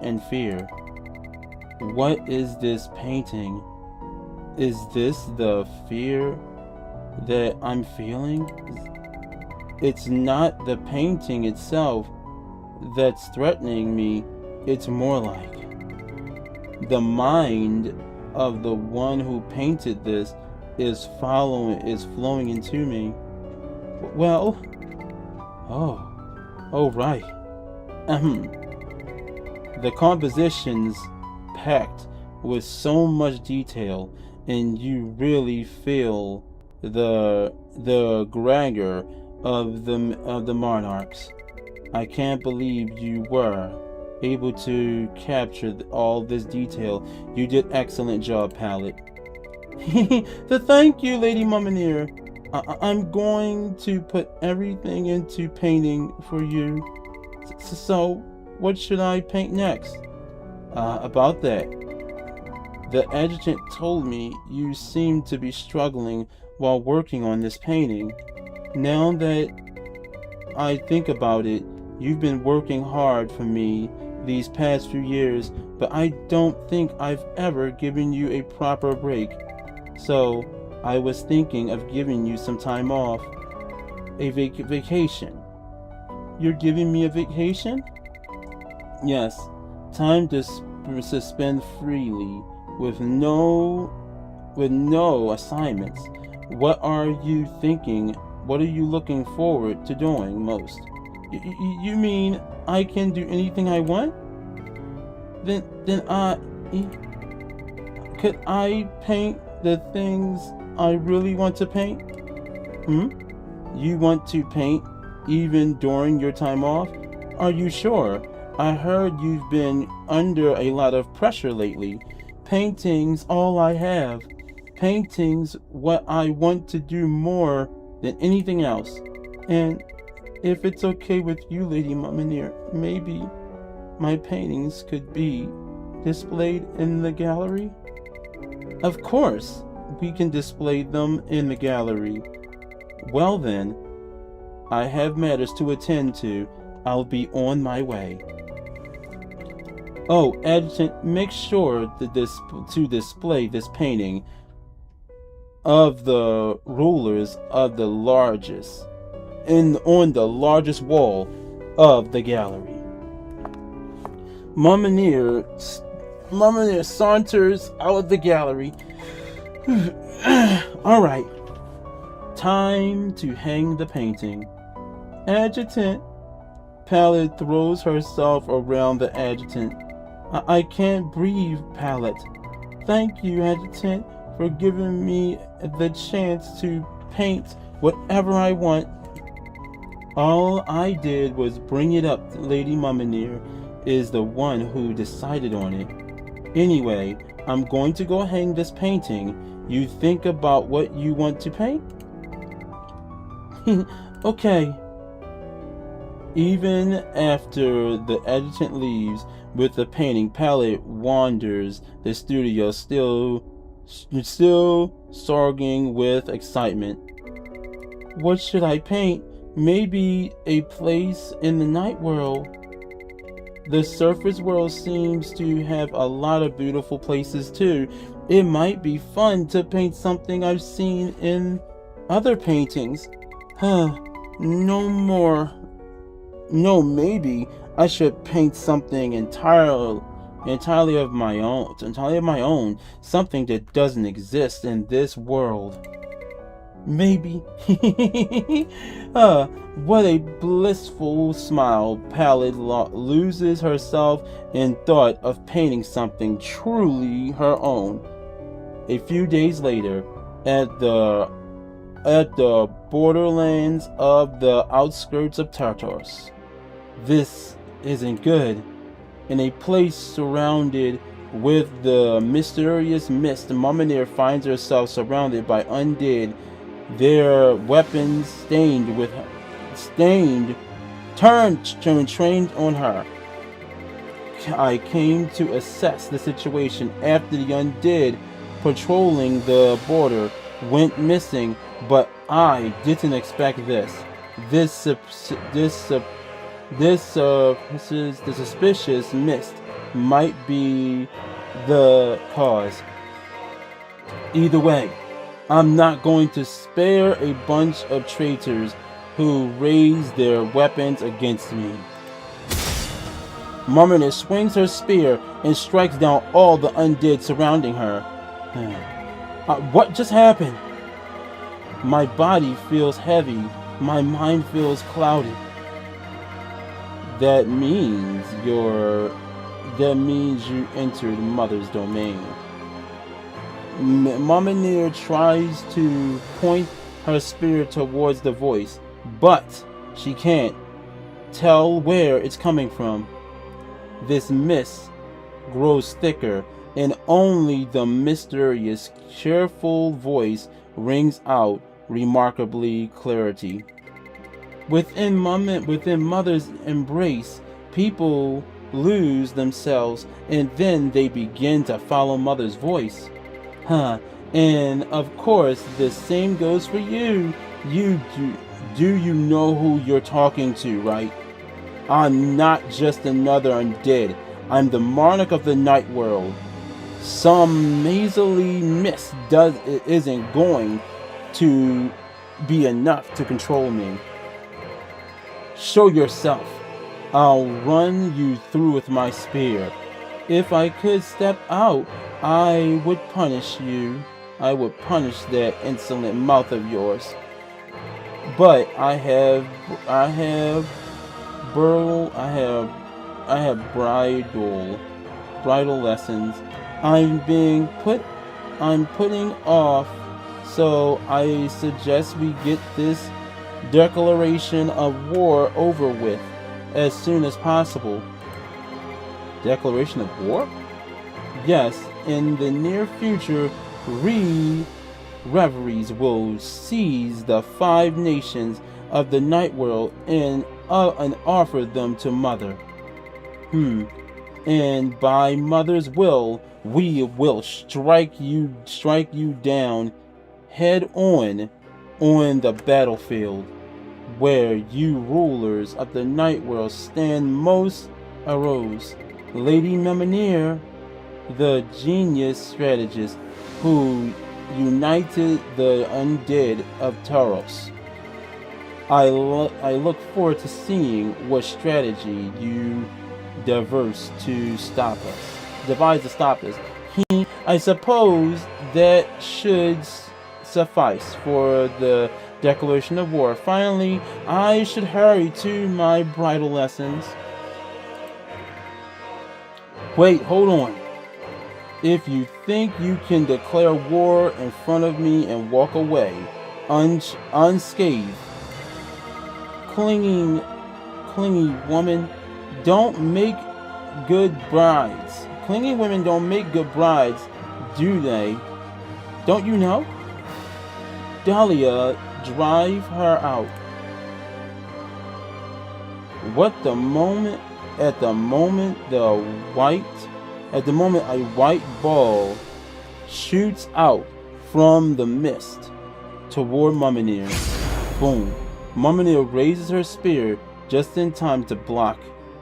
What is this painting? Is this the fear that I'm feeling? It's not the painting itself that's threatening me. It's more like the mind of the one who painted this is flowing into me. Well, oh right. The composition's packed with so much detail, and you really feel the grandeur of the monarchs. I can't believe you were able to capture all this detail. You did excellent job, Palette. Thank you, Lady Mummineer. I'm going to put everything into painting for you. So, what should I paint next? About that, the adjutant told me you seem to be struggling while working on this painting. Now that I think about it, you've been working hard for me these past few years, but I don't think I've ever given you a proper break. So, I was thinking of giving you some time off. A vacation. You're giving me a vacation? Yes. Time to spend freely with no assignments. What are you thinking? What are you looking forward to doing most? You mean I can do anything I want? Then could I paint the things I really want to paint? You want to paint even during your time off? Are you sure? I heard you've been under a lot of pressure lately. Painting's all I have. Painting's what I want to do more than anything else. And if it's okay with you, Lady Mummineer, maybe my paintings could be displayed in the gallery? Of course, we can display them in the gallery. Well then, I have matters to attend to. I'll be on my way. Oh, Adjutant, make sure to display this painting of the rulers of the largest on the largest wall of the gallery. Mummineer saunters out of the gallery. All right, time to hang the painting. Adjutant. Pallet throws herself around the adjutant. I can't breathe, Pallet. Thank you, Adjutant, for giving me the chance to paint whatever I want. All I did was bring it up. Lady Mummineer is the one who decided on it. Anyway, I'm going to go hang this painting. You think about what you want to paint? Okay. Even after the adjutant leaves with the painting, Pallet wanders the studio, still surging with excitement. What should I paint? Maybe a place in the night world. The surface world seems to have a lot of beautiful places too. It might be fun to paint something I've seen in other paintings. Maybe I should paint something entirely of my own, something that doesn't exist in this world. Maybe. What a blissful smile. Pallet loses herself in thought of painting something truly her own. A few days later, at the borderlands of the outskirts of Tartarus. This isn't good. In a place surrounded with the mysterious mist, Mummineer finds herself surrounded by undead, their weapons trained on her. I came to assess the situation after the undead patrolling the border went missing, but I didn't expect this. The suspicious mist might be the cause. Either way, I'm not going to spare a bunch of traitors who raise their weapons against me. Mummineer swings her spear and strikes down all the undead surrounding her. What just happened? My body feels heavy. My mind feels clouded. That means you entered Mother's domain. Mummineer tries to point her spear towards the voice, but she can't tell where it's coming from. This mist grows thicker, and only the mysterious, cheerful voice rings out remarkably clarity. Within mother's embrace, people lose themselves, and then they begin to follow mother's voice. And of course, the same goes for you. Do you know who you're talking to, right? I'm not just another undead. I'm the monarch of the night world. Some measly mist isn't going to be enough to control me. Show yourself. I'll run you through with my spear. If I could step out, I would punish you. I would punish that insolent mouth of yours. But I have bridal lessons. I'm putting off, so I suggest we get this declaration of war over with as soon as possible. Declaration of war? Yes, in the near future, reveries will seize the 5 nations of the night world and offer them to Mother. And by Mother's will, we will strike you down head on the battlefield, where you rulers of the night world stand most arose. Lady Mimir, the genius strategist who united the undead of Taros. I look forward to seeing what strategy you devise to stop us. I suppose that should suffice for the declaration of war. Finally, I should hurry to my bridal lessons. Wait, hold on. If you think you can declare war in front of me and walk away unscathed, clingy woman, don't make good brides. Clingy women don't make good brides, do they? Don't you know? Dahlia, drive her out. At the moment a white ball shoots out from the mist toward Mimir. Boom. Mimir raises her spear just in time to block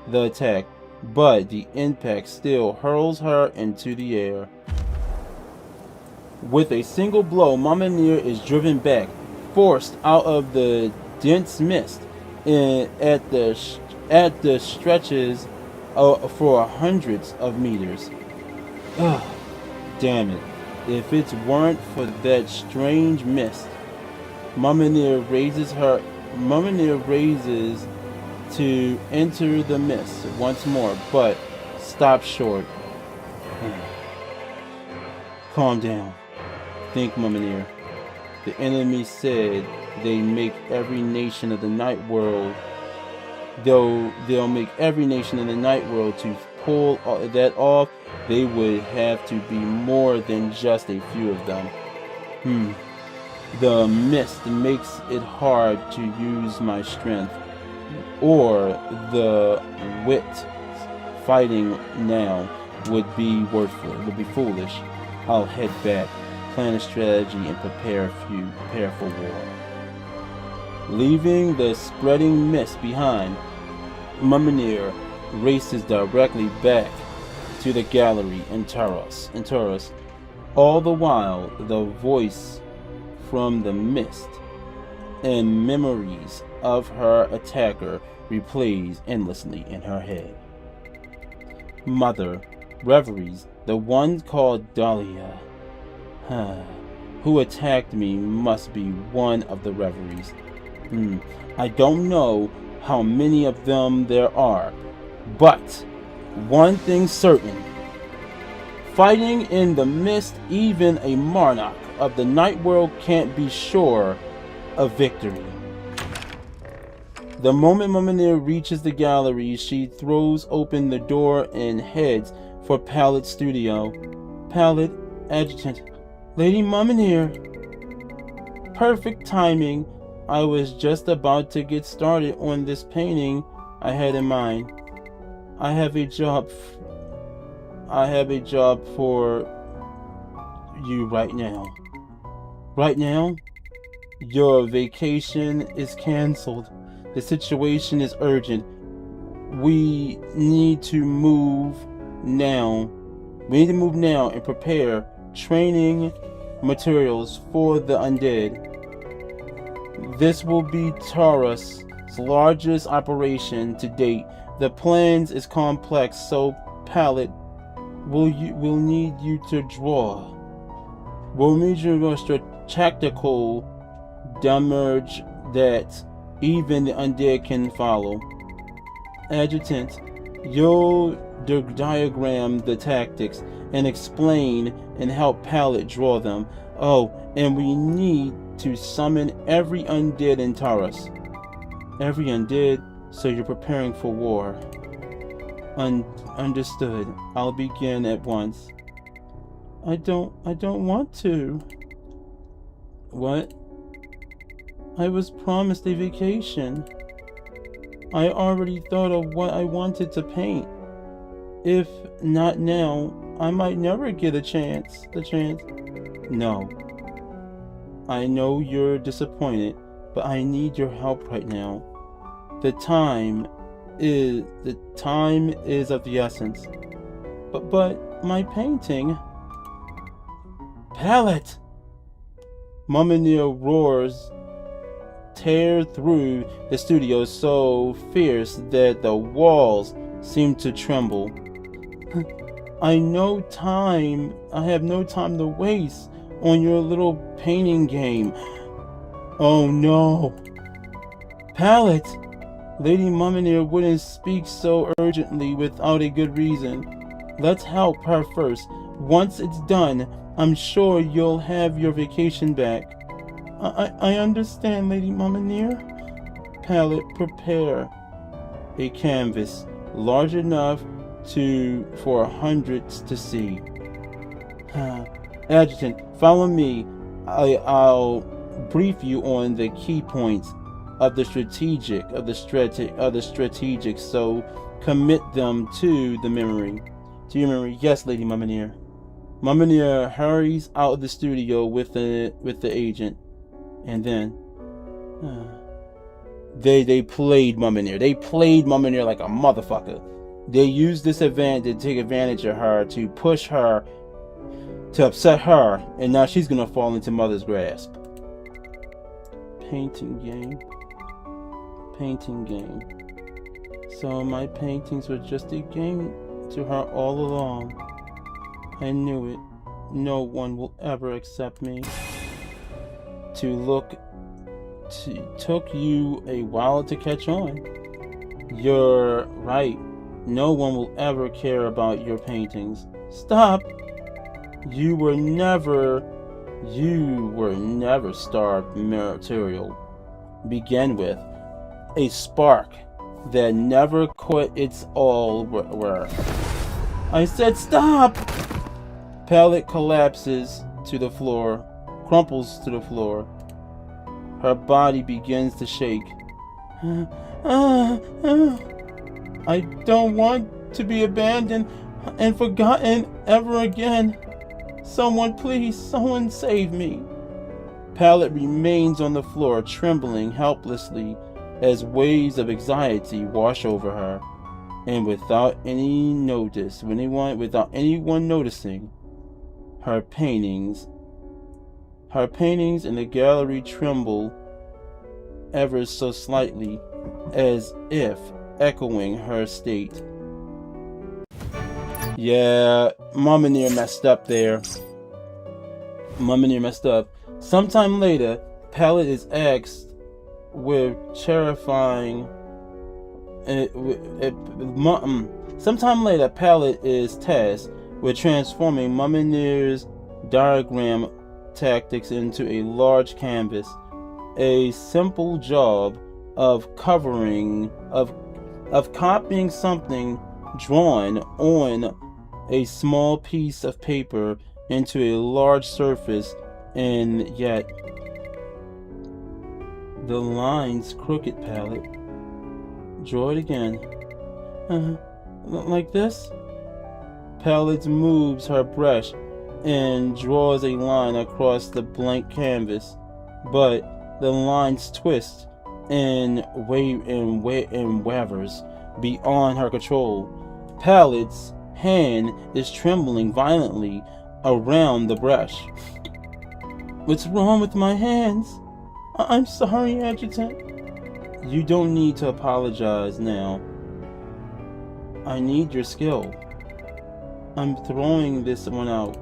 the attack, but the impact still hurls her into the air. With a single blow, Mimir is driven back, forced out of the dense mist, and at the stretches for hundreds of meters. Damn it. If it weren't for that strange mist. Mimir raises to enter the mist once more, but stops short. Calm down. Think, Mimir. The enemy said they make every nation of the night world. They'll make every nation in the night world to pull that off. They would have to be more than just a few of them. The mist makes it hard to use my strength or the wit. Fighting now would be foolish. I'll head back, plan a strategy, and prepare for war. Leaving the spreading mist behind, Mimir races directly back to the gallery in Taros. All the while, the voice from the mist and memories of her attacker replays endlessly in her head. Mother, reveries, the one called Dahlia, who attacked me, must be one of the reveries. I don't know how many of them there are, but one thing's certain. Fighting in the mist, even a monarch of the night world can't be sure of victory. The moment Mimir reaches the gallery, she throws open the door and heads for Pallid's studio. Pallid, adjutant. Lady Mimir. perfect timing. I was just about to get started on this painting I had in mind. I have a job for you right now. Right now? Your vacation is canceled. The situation is urgent. We need to move now. And prepare training materials for the undead. This will be Taurus' largest operation to date. The plans is complex, so Palette will need you to draw. We'll need you to draw tactical damage that even the undead can follow. Adjutant, you'll diagram the tactics and explain and help Palette draw them. Oh, and we need to summon every undead in Taurus. Every undead, so you're preparing for war. Understood. I'll begin at once. I don't want to. What? I was promised a vacation. I already thought of what I wanted to paint. If not now, I might never get the chance. No. I know you're disappointed, but I need your help right now. The time is of the essence. But my painting. Palette! Mummineer roars tear through the studio so fierce that the walls seem to tremble. I have no time to waste on your little painting game. Oh no. Palette! Lady Mummineer wouldn't speak so urgently without a good reason. Let's help her first. Once it's done, I'm sure you'll have your vacation back. I understand, Lady Mummineer. Palette, prepare a canvas large enough for hundreds to see. Adjutant, follow me. I'll brief you on the key points of the strategic. So commit them to your memory. Yes, Lady Mummineer. Mummineer hurries out of the studio with the agent, and then they played Mummineer. They played Mummineer like a motherfucker. They used this event to take advantage of her, to push her, to upset her, and now she's gonna fall into Mother's grasp. Painting game. So my paintings were just a game to her all along. I knew it. No one will ever accept me. Took you a while to catch on. You're right. No one will ever care about your paintings. Stop! You were never starved material. Begin with a spark that never quit its all worth. I said stop! Palette collapses to the floor, crumples to the floor. Her body begins to shake. I don't want to be abandoned and forgotten ever again. Someone save me. Palette remains on the floor, trembling helplessly as waves of anxiety wash over her. And without anyone noticing, her paintings in the gallery tremble ever so slightly, as if echoing her state. Yeah, Mummineer messed up there. Sometime later, Palette is asked with terrifying. Sometime later, Palette is tasked with transforming Mummineer's diagram tactics into a large canvas. A simple job of copying something drawn on a small piece of paper into a large surface, and yet The line's crooked, Palette. Draw it again. Like this? Palette moves her brush and draws a line across the blank canvas, but the lines twist and wavers beyond her control. Palette's hand is trembling violently around the brush. What's wrong with my hands? I'm sorry, Adjutant. You don't need to apologize now. I need your skill. I'm throwing this one out.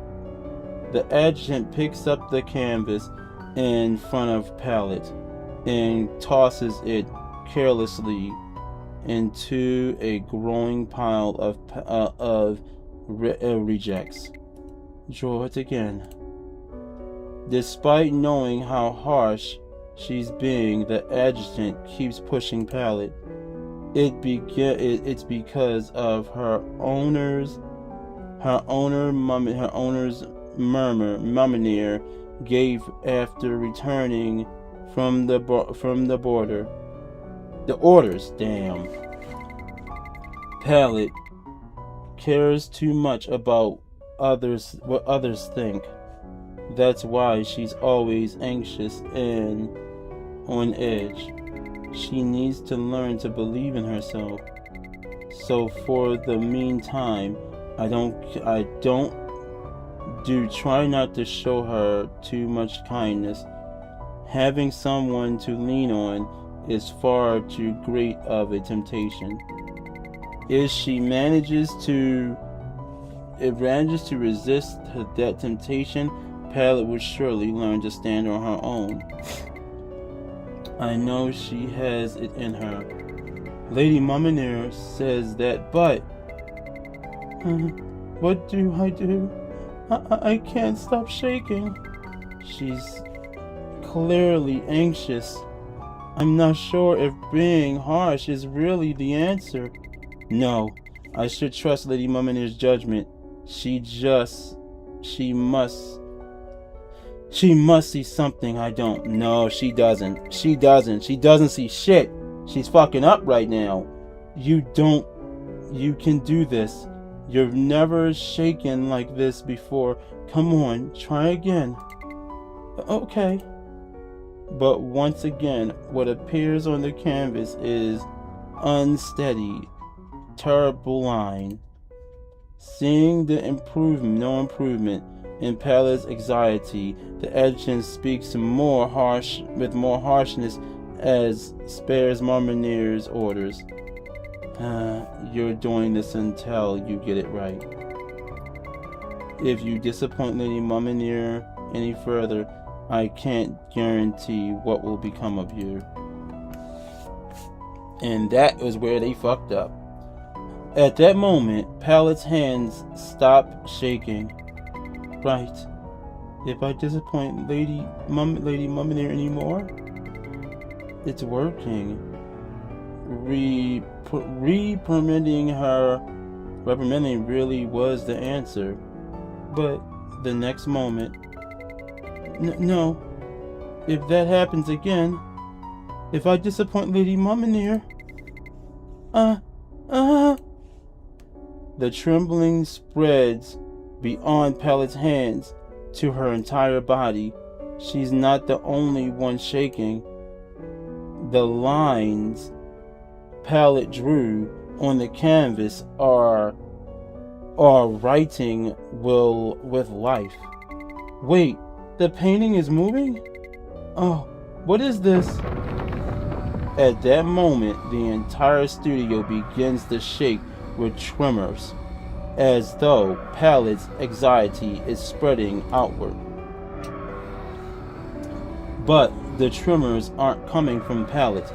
The Adjutant picks up the canvas in front of Palette and tosses it carelessly into a growing pile of rejects. Draw it again. Despite knowing how harsh she's being, the Adjutant keeps pushing Palette. It's because of her owner's murmur gave after returning from the border. The orders, damn. Palette cares too much about what others think. That's why she's always anxious and on edge. She needs to learn to believe in herself. So for the meantime, try not to show her too much kindness. Having someone to lean on is far too great of a temptation. If she manages to resist that temptation, Palette would surely learn to stand on her own. I know she has it in her. Lady Muminer says that, but what do I do? I can't stop shaking. She's clearly anxious. I'm not sure if being harsh is really the answer. No, I should trust Lady Muminer's judgment. She must see something I don't. No, she doesn't. She doesn't see shit. She's fucking up right now. You can do this. You've never shaken like this before. Come on, try again. Okay. But once again, what appears on the canvas is unsteady, terrible line. Seeing the no improvement in Palette's anxiety, the Adjutant speaks with more harshness as spares Marmonier's orders. You're doing this until you get it right. If you disappoint Lady Marmonier any further, I can't guarantee what will become of you. And that was where they fucked up. At that moment, Palette's hands stopped shaking. Right. If I disappoint Lady Muminer anymore, it's working. Reprimanding really was the answer. But the next moment, no. If that happens again, if I disappoint Lady Muminer, the trembling spreads beyond Palette's hands to her entire body. She's not the only one shaking. The lines Palette drew on the canvas are writing with life. Wait, the painting is moving? Oh, what is this? At that moment, the entire studio begins to shake with tremors, as though Palette's anxiety is spreading outward. But the tremors aren't coming from Palette,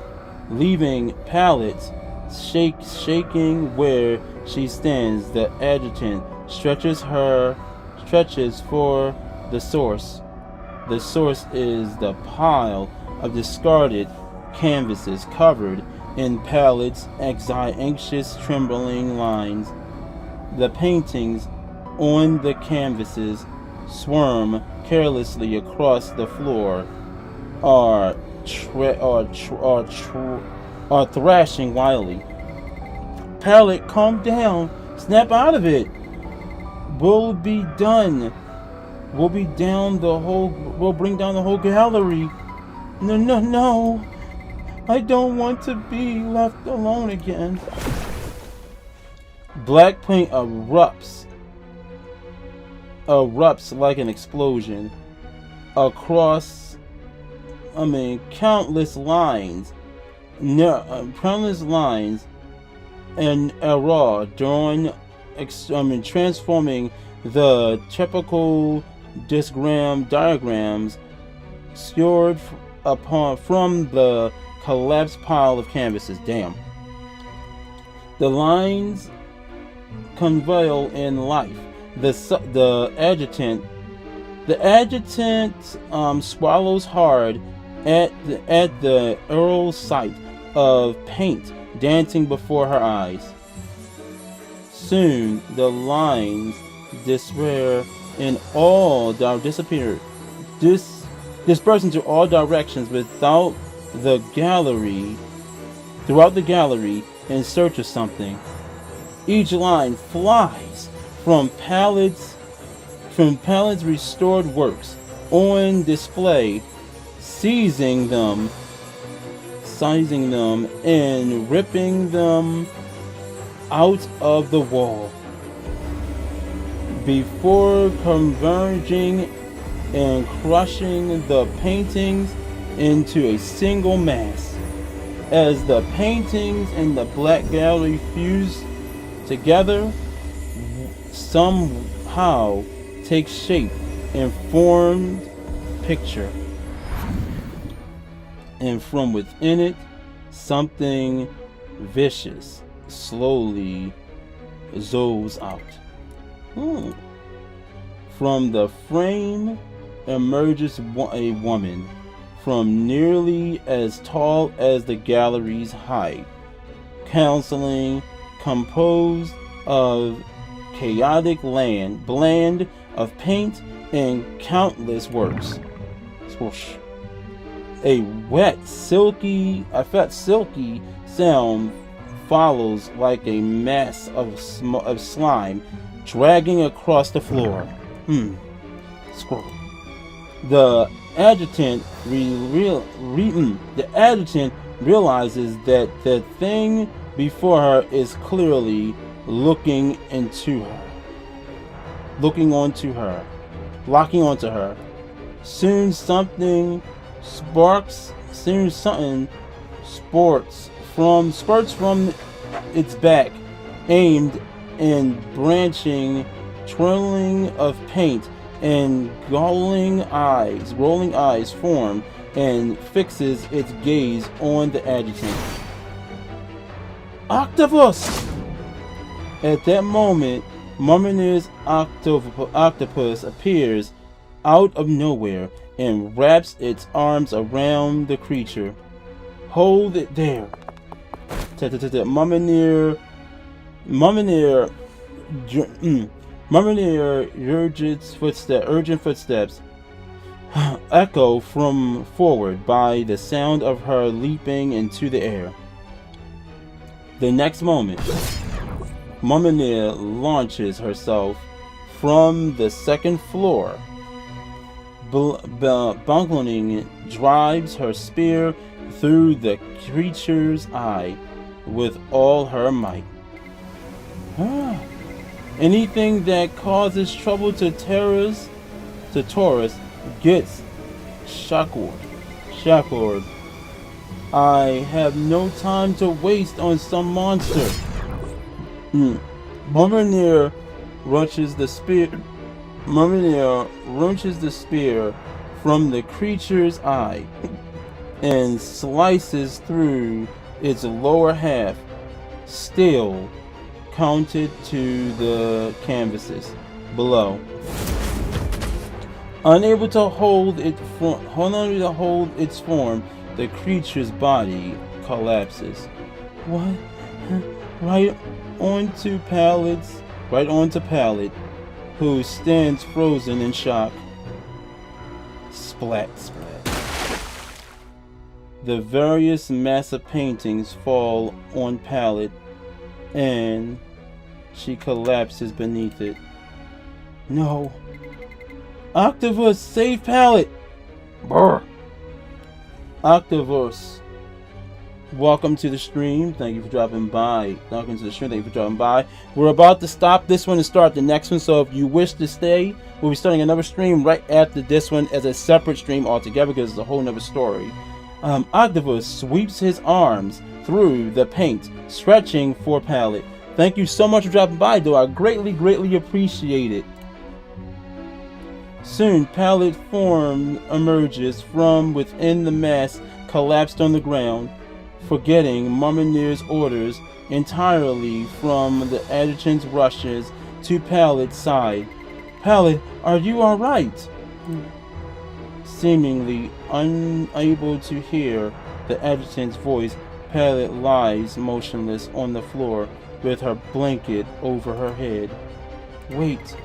leaving Palette shaking where she stands. The Adjutant stretches for the source. The source is the pile of discarded canvases covered in Palette's anxious, trembling lines. The paintings on the canvases swarm carelessly across the floor, are thrashing wildly. Pallet, calm down. Snap out of it. We'll be done. We'll bring down the whole gallery. No. I don't want to be left alone again. Black paint erupts like an explosion across, countless lines and error transforming the typical diagrams scored from the collapsed pile of canvases. Damn. The lines convey in life. The adjutant swallows hard at the earl sight of paint dancing before her eyes. Soon the lines disperse into all directions throughout the gallery in search of something. Each line flies from Pallet's restored works on display, seizing them and ripping them out of the wall before converging and crushing the paintings into a single mass. As the paintings in the black gallery fuse together, somehow take shape and formed picture, and from within it, something vicious slowly zoes out. From the frame emerges a woman, from nearly as tall as the gallery's height, counseling, composed of chaotic blend of paint and countless works. Swoosh. A wet, silky sound follows like a mass of slime dragging across the floor. Scroll. The adjutant realizes that the thing before her is clearly locking onto her. Soon something spurts from its back, aimed and branching, twirling of paint and rolling eyes form and fixes its gaze on the adjutant. Octopus! At that moment, Mumminir's octopus appears out of nowhere and wraps its arms around the creature. Hold it there. Mumminir urgent footsteps echo from forward by the sound of her leaping into the air. The next moment, Mumminir launches herself from the second floor. Bungling drives her spear through the creature's eye with all her might. Anything that causes trouble to Taurus gets shackled. I have no time to waste on some monster. Mumminir wrenches the spear from the creature's eye and slices through its lower half, still counted to the canvases below. Unable to hold its form, the creature's body collapses. What? Right onto Pallet, who stands frozen in shock. Splat, splat. The various massive paintings fall on Palette, and she collapses beneath it. No. Octavus, save Palette! Brr. Octavus, welcome to the stream. Thank you for dropping by. Welcome to the stream. Thank you for dropping by. We're about to stop this one and start the next one. So if you wish to stay, we'll be starting another stream right after this one as a separate stream altogether because it's a whole nother story. Octavus sweeps his arms through the paint, stretching for Palette. Thank you so much for dropping by, though. I greatly appreciate it. Soon, Palette form emerges from within the mass collapsed on the ground, forgetting Mumminir's orders entirely from the adjutant's rushes to Palette's side. Palette, are you alright? Seemingly unable to hear the adjutant's voice, Palette lies motionless on the floor with her blanket over her head. Wait,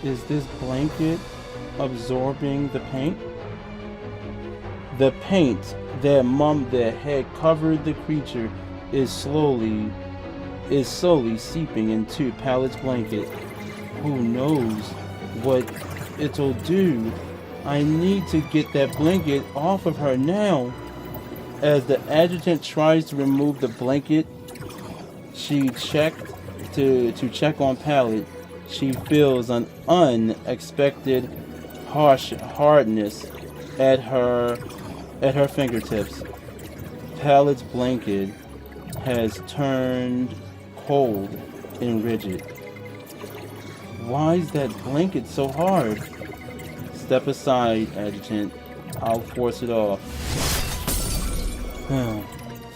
is this blanket absorbing the paint? The paint that had covered the creature is slowly seeping into Palette's blanket. Who knows what it'll do? I need to get that blanket off of her now. As the adjutant tries to remove the blanket, she checked to check on Palette. She feels an unexpected hardness at her fingertips. Palette's blanket has turned cold and rigid. Why is that blanket so hard? Step aside, adjutant. I'll force it off.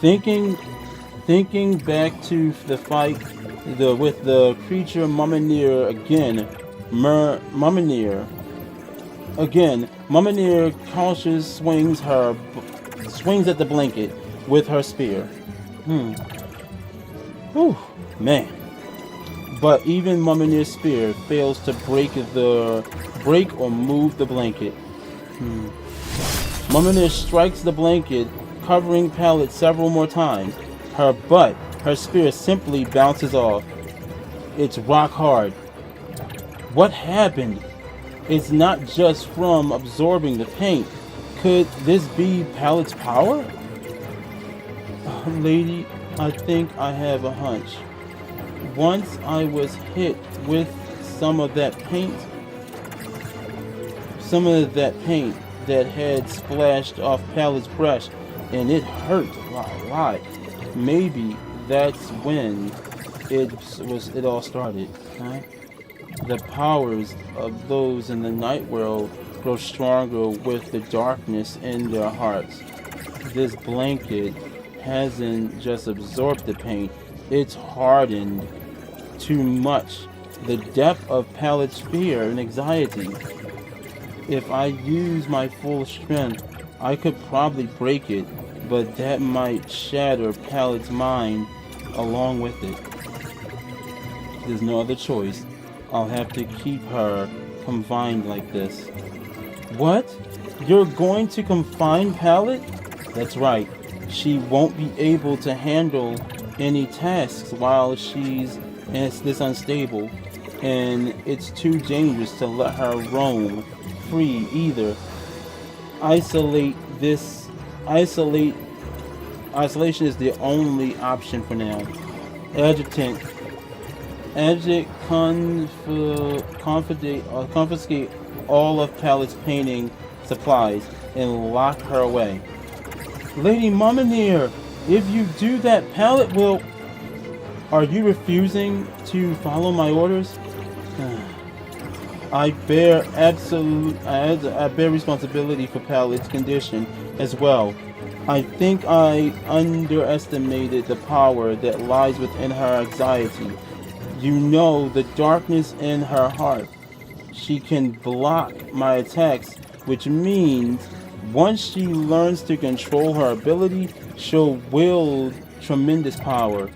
Thinking back to the fight with the creature Mumminir again. Mumminir cautious swings at the blanket with her spear. Whew, man. But even Mumminir's spear fails to break or move the blanket. Mumminir strikes the blanket, covering Palette several more times. Her spear simply bounces off. It's rock hard. What happened? It's not just from absorbing the paint. Could this be Palette's power? Lady, I think I have a hunch. Once I was hit with some of that paint that had splashed off Palette's brush, and it hurt a lot. Maybe that's when it all started, huh? The powers of those in the night world grow stronger with the darkness in their hearts. This blanket hasn't just absorbed the paint, it's hardened too much. The depth of Palette's fear and anxiety. If I use my full strength, I could probably break it, but that might shatter Palette's mind along with it. There's no other choice. I'll have to keep her confined like this. What? You're going to confine Palette? That's right. She won't be able to handle any tasks while she's this unstable, and it's too dangerous to let her roam free either. Isolation is the only option for now. Adjutant, confiscate all of Palette's painting supplies and lock her away. Lady Mumminir, if you do that, Palette will... Are you refusing to follow my orders? I bear responsibility for Palette's condition as well. I think I underestimated the power that lies within her anxiety. You know, the darkness in her heart. She can block my attacks, which means once she learns to control her ability, she'll wield tremendous power.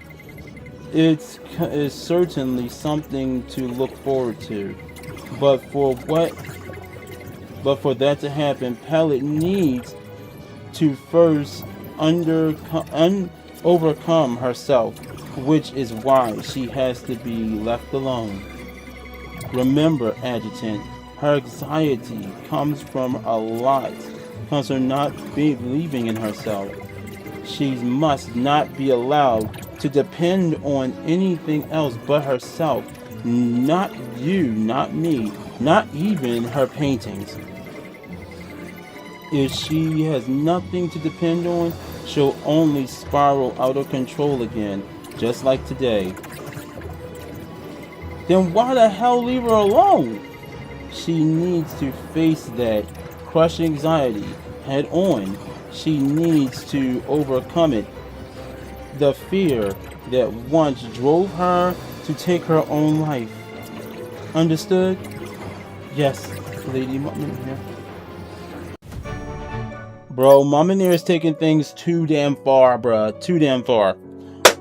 It's certainly something to look forward to. But for that to happen, Palette needs to first overcome herself, which is why she has to be left alone. Remember, Adjutant, her anxiety comes from not believing in herself. She must not be allowed to depend on anything else but herself. Not you, not me, not even her paintings. If she has nothing to depend on, she'll only spiral out of control again, just like today. Then why the hell leave her alone? She needs to face that crushing anxiety head on. She needs to overcome it. The fear that once drove her to take her own life. Understood? Yes, Lady Mummineer. Bro, Mummineer is taking things too damn far, bruh. Too damn far.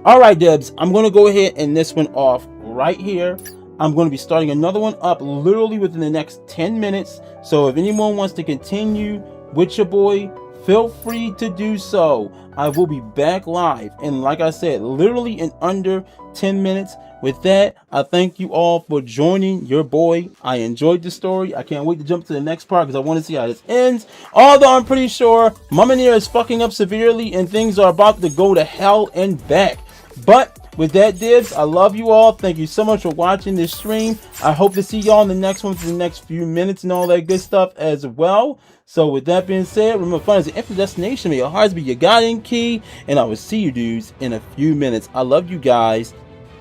Alright, Debs. I'm going to go ahead and this one off right here. I'm going to be starting another one up literally within the next 10 minutes. So if anyone wants to continue with your boy, feel free to do so. I will be back live. And like I said, literally in under 10 minutes. With that, I thank you all for joining your boy. I enjoyed the story. I can't wait to jump to the next part because I want to see how this ends. Although I'm pretty sure Mummineer is fucking up severely and things are about to go to hell and back. But with that, Dibs, I love you all. Thank you so much for watching this stream. I hope to see y'all in the next one for the next few minutes and all that good stuff as well. So with that being said, remember, fun is the infinite destination. May your hearts be your guiding key. And I will see you dudes in a few minutes. I love you guys.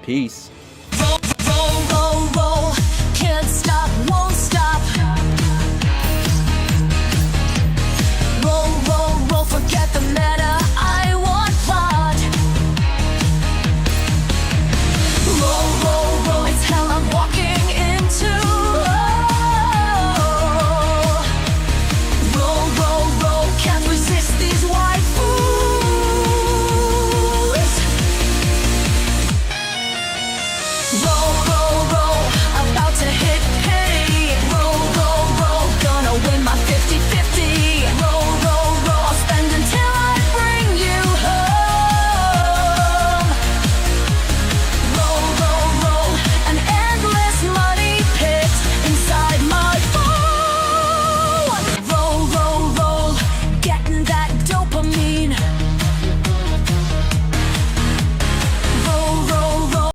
Peace.